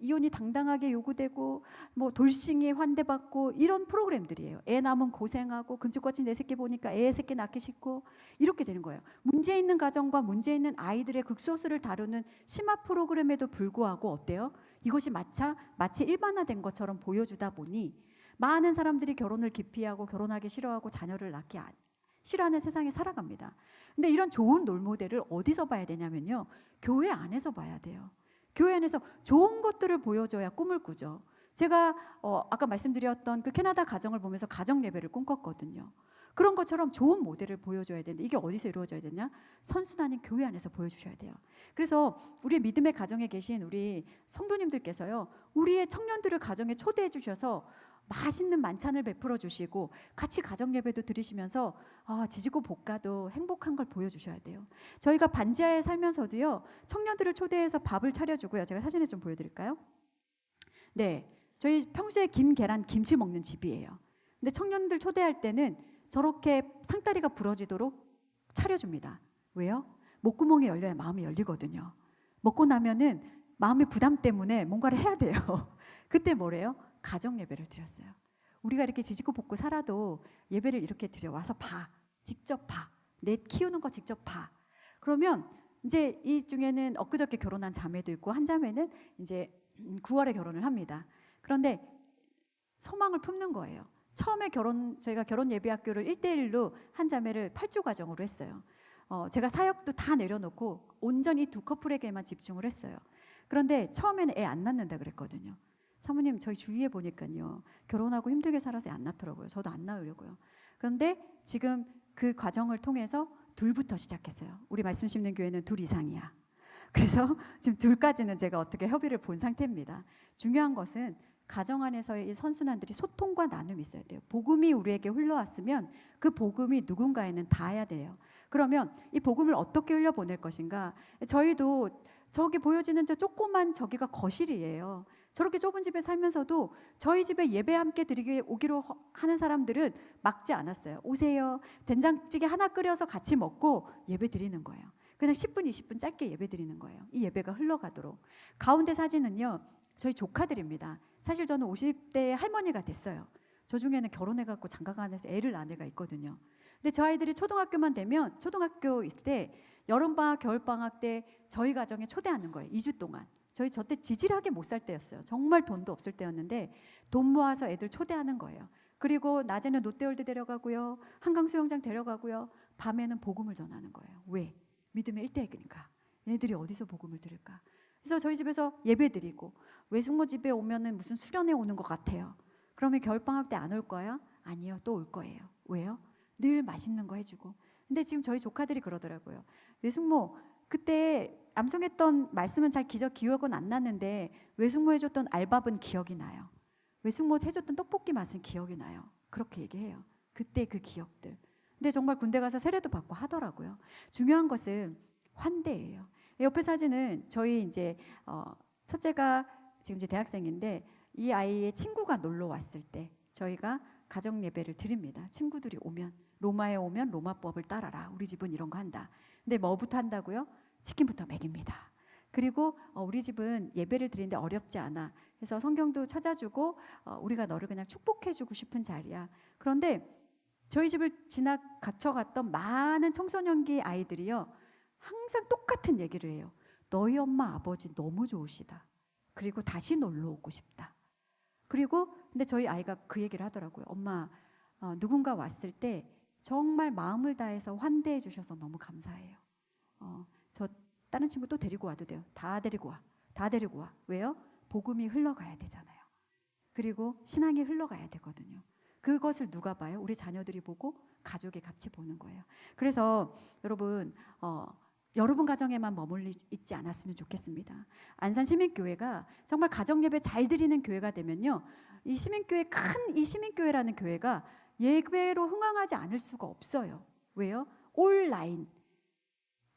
이혼이 당당하게 요구되고, 돌싱이 환대받고, 이런 프로그램들이에요. 애 낳으면 고생하고, 금쪽같이 내 새끼 보니까 애 새끼 낳기 싫고, 이렇게 되는 거예요. 문제 있는 가정과 문제 있는 아이들의 극소수를 다루는 심화 프로그램에도 불구하고 어때요? 이것이 마치 일반화된 것처럼 보여주다 보니, 많은 사람들이 결혼을 기피하고, 결혼하기 싫어하고, 자녀를 낳기 싫어하는 세상에 살아갑니다. 근데 이런 좋은 롤모델을 어디서 봐야 되냐면요. 교회 안에서 봐야 돼요. 교회 안에서 좋은 것들을 보여줘야 꿈을 꾸죠. 제가 아까 말씀드렸던 그 캐나다 가정을 보면서 가정 예배를 꿈꿨거든요. 그런 것처럼 좋은 모델을 보여줘야 되는데 이게 어디서 이루어져야 되냐? 선순환인 교회 안에서 보여주셔야 돼요. 그래서 우리 믿음의 가정에 계신 우리 성도님들께서요. 우리의 청년들을 가정에 초대해 주셔서 맛있는 만찬을 베풀어 주시고 같이 가정 예배도 드리시면서 지지고 볶아도 행복한 걸 보여주셔야 돼요. 저희가 반지하에 살면서도요. 청년들을 초대해서 밥을 차려주고요. 제가 사진을 좀 보여드릴까요? 네, 저희 평소에 김, 계란, 김치 먹는 집이에요. 근데 청년들 초대할 때는 저렇게 상다리가 부러지도록 차려줍니다. 왜요? 목구멍이 열려야 마음이 열리거든요. 먹고 나면은 마음의 부담 때문에 뭔가를 해야 돼요. 그때 뭐래요? 가정 예배를 드렸어요. 우리가 이렇게 지지고 볶고 살아도 예배를 이렇게 드려 와서 봐. 직접 봐. 내 키우는 거 직접 봐. 그러면 이제 이 중에는 엊그저께 결혼한 자매도 있고 한 자매는 이제 9월에 결혼을 합니다. 그런데 소망을 품는 거예요. 처음에 저희가 결혼 예배학교를 1대1로 한 자매를 8주 과정으로 했어요. 제가 사역도 다 내려놓고 온전히 두 커플에게만 집중을 했어요. 그런데 처음에는 애 안 낳는다 그랬거든요. 사모님 저희 주위에 보니까요. 결혼하고 힘들게 살아서 애 안 낳더라고요. 저도 안 낳으려고요. 그런데 지금 그 과정을 통해서 둘부터 시작했어요. 우리 말씀 심는 교회는 둘 이상이야. 그래서 지금 둘까지는 제가 어떻게 협의를 본 상태입니다. 중요한 것은 가정 안에서의 이 선순환들이 소통과 나눔이 있어야 돼요. 복음이 우리에게 흘러왔으면 그 복음이 누군가에는 닿아야 돼요. 그러면 이 복음을 어떻게 흘려보낼 것인가? 저희도 저기 보여지는 저 조그만 저기가 거실이에요. 저렇게 좁은 집에 살면서도 저희 집에 예배 함께 드리기 오기로 하는 사람들은 막지 않았어요. 오세요. 된장찌개 하나 끓여서 같이 먹고 예배 드리는 거예요. 그냥 10분, 20분 짧게 예배 드리는 거예요. 이 예배가 흘러가도록. 가운데 사진은요. 저희 조카들입니다. 사실 저는 50대의 할머니가 됐어요. 저 중에는 결혼해갖고 장가가 안에서 애를 낳은 애가 있거든요. 근데 저 아이들이 초등학교만 되면 초등학교 있을 때 여름방학, 겨울방학 때 저희 가정에 초대하는 거예요. 2주 동안. 저 때 지질하게 못 살 때였어요. 정말 돈도 없을 때였는데 돈 모아서 애들 초대하는 거예요. 그리고 낮에는 롯데월드 데려가고요. 한강수영장 데려가고요. 밤에는 복음을 전하는 거예요. 왜? 믿음의 1대이니까. 얘네들이 어디서 복음을 들을까? 그래서 저희 집에서 예배 드리고 외숙모 집에 오면은 무슨 수련회 오는 것 같아요. 그러면 겨울방학 때 안 올 거야? 아니요. 또 올 거예요. 왜요? 늘 맛있는 거 해주고. 근데 지금 저희 조카들이 그러더라고요. 외숙모 그때 암송했던 말씀은 잘 기억은 안 나는데 외숙모 해줬던 알밥은 기억이 나요. 외숙모 해줬던 떡볶이 맛은 기억이 나요. 그렇게 얘기해요. 그때 그 기억들. 근데 정말 군대 가서 세례도 받고 하더라고요. 중요한 것은 환대예요. 옆에 사진은 저희 이제 첫째가 지금 이제 대학생인데 이 아이의 친구가 놀러 왔을 때 저희가 가정 예배를 드립니다. 친구들이 오면 로마에 오면 로마법을 따라라. 우리 집은 이런 거 한다. 근데 뭐부터 한다고요? 치킨부터 먹입니다. 그리고 우리 집은 예배를 드리는데 어렵지 않아. 그래서 성경도 찾아주고 우리가 너를 그냥 축복해주고 싶은 자리야. 그런데 저희 집을 갇혀갔던 많은 청소년기 아이들이요, 항상 똑같은 얘기를 해요. 너희 엄마 아버지 너무 좋으시다. 그리고 다시 놀러 오고 싶다. 그리고 근데 저희 아이가 그 얘기를 하더라고요. 엄마, 누군가 왔을 때 정말 마음을 다해서 환대해 주셔서 너무 감사해요. 저 다른 친구 또 데리고 와도 돼요. 다 데리고 와. 다 데리고 와. 왜요? 복음이 흘러가야 되잖아요. 그리고 신앙이 흘러가야 되거든요. 그것을 누가 봐요? 우리 자녀들이 보고 가족이 같이 보는 거예요. 그래서 여러분, 여러분 가정에만 머물러 있지 않았으면 좋겠습니다. 안산시민교회가 정말 가정예배 잘 드리는 교회가 되면요, 이 시민교회, 큰 이 시민교회라는 교회가 예배로 흥황하지 않을 수가 없어요. 왜요? 온라인,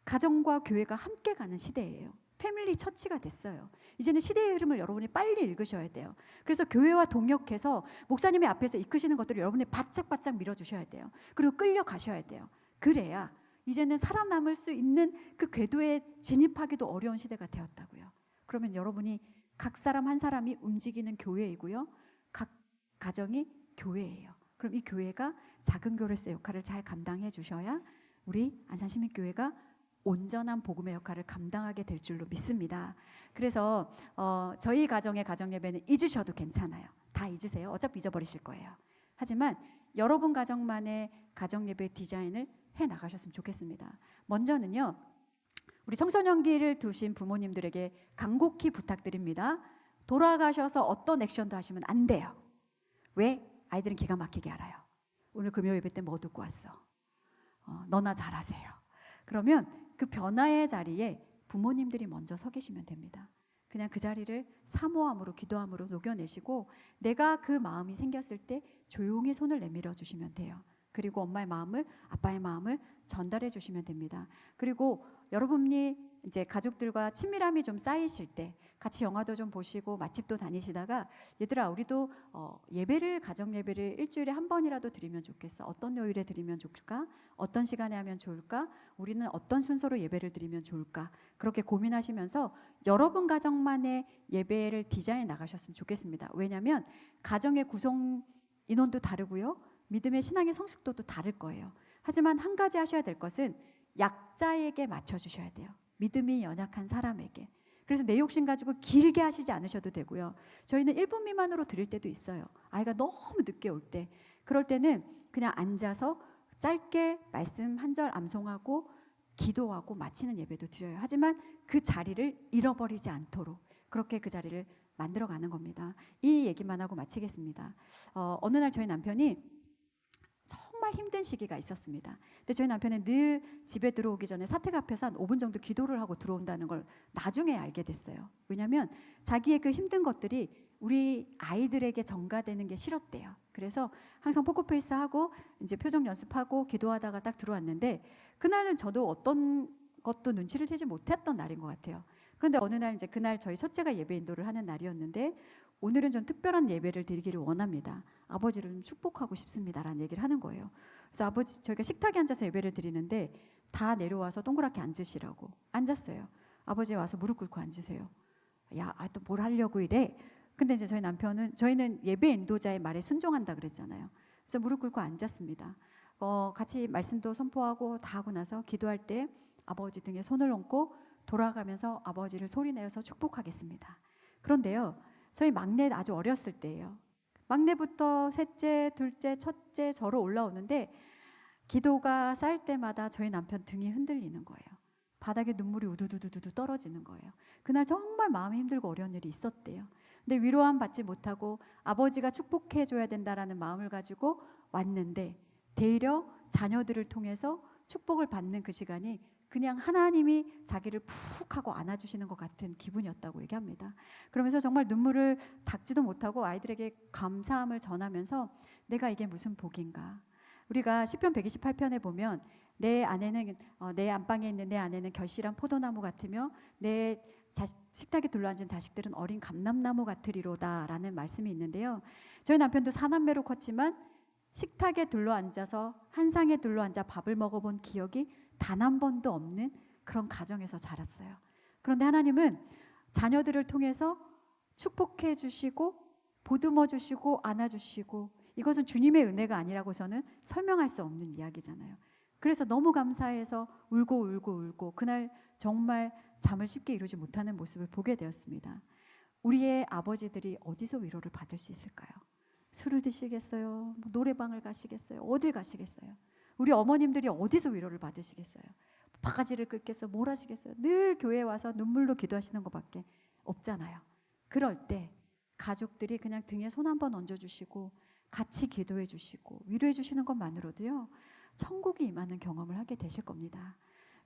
가정과 교회가 함께 가는 시대예요. 패밀리 처치가 됐어요. 이제는 시대의 흐름을 여러분이 빨리 읽으셔야 돼요. 그래서 교회와 동역해서 목사님의 앞에서 이끄시는 것들을 여러분이 바짝바짝 밀어주셔야 돼요. 그리고 끌려가셔야 돼요. 그래야 이제는 살아남을 수 있는 그 궤도에 진입하기도 어려운 시대가 되었다고요. 그러면 여러분이 각 사람 한 사람이 움직이는 교회이고요, 각 가정이 교회예요. 그럼 이 교회가 작은 교회로서의 역할을 잘 감당해 주셔야 우리 안산시민교회가 온전한 복음의 역할을 감당하게 될 줄로 믿습니다. 그래서 저희 가정의 가정예배는 잊으셔도 괜찮아요. 다 잊으세요. 어차피 잊어버리실 거예요. 하지만 여러분 가정만의 가정예배 디자인을 해나가셨으면 좋겠습니다. 먼저는요, 우리 청소년기를 두신 부모님들에게 간곡히 부탁드립니다. 돌아가셔서 어떤 액션도 하시면 안 돼요. 왜? 아이들은 기가 막히게 알아요. 오늘 금요 예배 때 뭐 듣고 왔어? 너나 잘하세요. 그러면 그 변화의 자리에 부모님들이 먼저 서 계시면 됩니다. 그냥 그 자리를 사모함으로, 기도함으로 녹여내시고 내가 그 마음이 생겼을 때 조용히 손을 내밀어 주시면 돼요. 그리고 엄마의 마음을, 아빠의 마음을 전달해 주시면 됩니다. 그리고 여러분이 이제 가족들과 친밀함이 좀 쌓이실 때 같이 영화도 좀 보시고 맛집도 다니시다가, 얘들아 우리도 예배를, 가정 예배를 일주일에 한 번이라도 드리면 좋겠어. 어떤 요일에 드리면 좋을까? 어떤 시간에 하면 좋을까? 우리는 어떤 순서로 예배를 드리면 좋을까? 그렇게 고민하시면서 여러분 가정만의 예배를 디자인해 나가셨으면 좋겠습니다. 왜냐하면 가정의 구성 인원도 다르고요, 믿음의 신앙의 성숙도도 다를 거예요. 하지만 한 가지 하셔야 될 것은 약자에게 맞춰주셔야 돼요. 믿음이 연약한 사람에게. 그래서 내 욕심 가지고 길게 하시지 않으셔도 되고요. 저희는 1분 미만으로 드릴 때도 있어요. 아이가 너무 늦게 올 때. 그럴 때는 그냥 앉아서 짧게 말씀 한 절 암송하고 기도하고 마치는 예배도 드려요. 하지만 그 자리를 잃어버리지 않도록 그렇게 그 자리를 만들어가는 겁니다. 이 얘기만 하고 마치겠습니다. 어느 날 저희 남편이 정말 힘든 시기가 있었습니다. 근데 저희 남편은 늘 집에 들어오기 전에 사택 앞에서 한 5분 정도 기도를 하고 들어온다는 걸 나중에 알게 됐어요. 왜냐하면 자기의 그 힘든 것들이 우리 아이들에게 전가되는 게 싫었대요. 그래서 항상 포커페이스 하고 이제 표정 연습하고 기도하다가 딱 들어왔는데, 그날은 저도 어떤 것도 눈치를 채지 못했던 날인 것 같아요. 그런데 어느 날 이제 그날 저희 첫째가 예배 인도를 하는 날이었는데, 오늘은 좀 특별한 예배를 드리기를 원합니다. 아버지를 좀 축복하고 싶습니다라는 얘기를 하는 거예요. 그래서 아버지, 저희가 식탁에 앉아서 예배를 드리는데 다 내려와서 동그랗게 앉으시라고 앉았어요. 아버지 와서 무릎 꿇고 앉으세요. 야, 또 뭘 하려고 이래? 근데 이제 저희 남편은, 저희는 예배 인도자의 말에 순종한다 그랬잖아요. 그래서 무릎 꿇고 앉았습니다. 같이 말씀도 선포하고 다 하고 나서 기도할 때 아버지 등에 손을 얹고 돌아가면서 아버지를 소리내어서 축복하겠습니다. 그런데요, 저희 막내 아주 어렸을 때예요. 막내부터 셋째, 둘째, 첫째 저로 올라오는데 기도가 쌓일 때마다 저희 남편 등이 흔들리는 거예요. 바닥에 눈물이 우두두두두 떨어지는 거예요. 그날 정말 마음이 힘들고 어려운 일이 있었대요. 근데 위로함 받지 못하고 아버지가 축복해 줘야 된다라는 마음을 가지고 왔는데, 되려 자녀들을 통해서 축복을 받는 그 시간이 그냥 하나님이 자기를 푹 하고 안아주시는 것 같은 기분이었다고 얘기합니다. 그러면서 정말 눈물을 닦지도 못하고 아이들에게 감사함을 전하면서 내가 이게 무슨 복인가. 우리가 시편 128편에 보면 내 아내는 내 안방에 있는 내 아내는 결실한 포도나무 같으며 내 식탁에 둘러앉은 자식들은 어린 감람나무 같으리로다라는 말씀이 있는데요. 저희 남편도 사남매로 컸지만 식탁에 둘러앉아서 한 상에 둘러앉아 밥을 먹어본 기억이 단 한 번도 없는 그런 가정에서 자랐어요. 그런데 하나님은 자녀들을 통해서 축복해 주시고 보듬어 주시고 안아 주시고, 이것은 주님의 은혜가 아니라고서는 설명할 수 없는 이야기잖아요. 그래서 너무 감사해서 울고 그날 정말 잠을 쉽게 이루지 못하는 모습을 보게 되었습니다. 우리의 아버지들이 어디서 위로를 받을 수 있을까요? 술을 드시겠어요? 노래방을 가시겠어요? 어딜 가시겠어요? 우리 어머님들이 어디서 위로를 받으시겠어요? 바가지를 긁겠어요? 뭘 하시겠어요? 늘 교회에 와서 눈물로 기도하시는 것밖에 없잖아요. 그럴 때 가족들이 그냥 등에 손 한번 얹어주시고 같이 기도해 주시고 위로해 주시는 것만으로도요, 천국이 임하는 경험을 하게 되실 겁니다.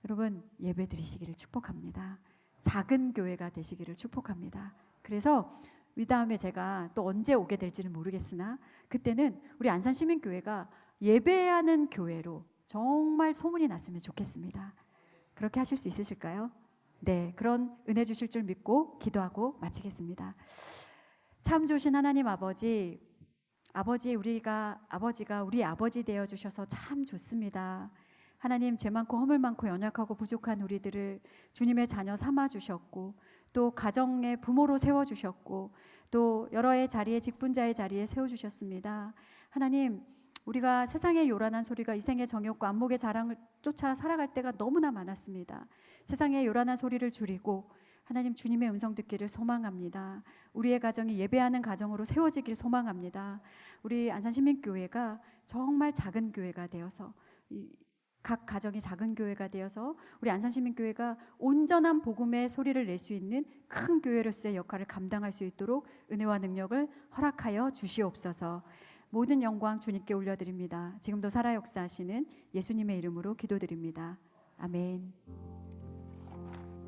여러분, 예배 드리시기를 축복합니다. 작은 교회가 되시기를 축복합니다. 그래서 이 다음에 제가 또 언제 오게 될지는 모르겠으나 그때는 우리 안산시민교회가 예배하는 교회로 정말 소문이 났으면 좋겠습니다. 그렇게 하실 수 있으실까요? 네, 그런 은혜 주실 줄 믿고 기도하고 마치겠습니다. 참 좋으신 하나님 아버지가 우리 아버지 되어 주셔서 참 좋습니다. 하나님, 죄 많고 허물 많고 연약하고 부족한 우리들을 주님의 자녀 삼아 주셨고, 또 가정의 부모로 세워 주셨고, 또 여러 의 자리에 직분자의 자리에 세워 주셨습니다. 하나님, 우리가 세상의 요란한 소리가 이 생의 정욕과 안목의 자랑을 쫓아 살아갈 때가 너무나 많았습니다. 세상의 요란한 소리를 줄이고 하나님, 주님의 음성 듣기를 소망합니다. 우리의 가정이 예배하는 가정으로 세워지길 소망합니다. 우리 안산시민교회가 정말 작은 교회가 되어서, 각 가정이 작은 교회가 되어서 우리 안산시민교회가 온전한 복음의 소리를 낼 수 있는 큰 교회로서의 역할을 감당할 수 있도록 은혜와 능력을 허락하여 주시옵소서. 모든 영광 주님께 올려드립니다. 지금도 살아 역사하시는 예수님의 이름으로 기도드립니다. 아멘.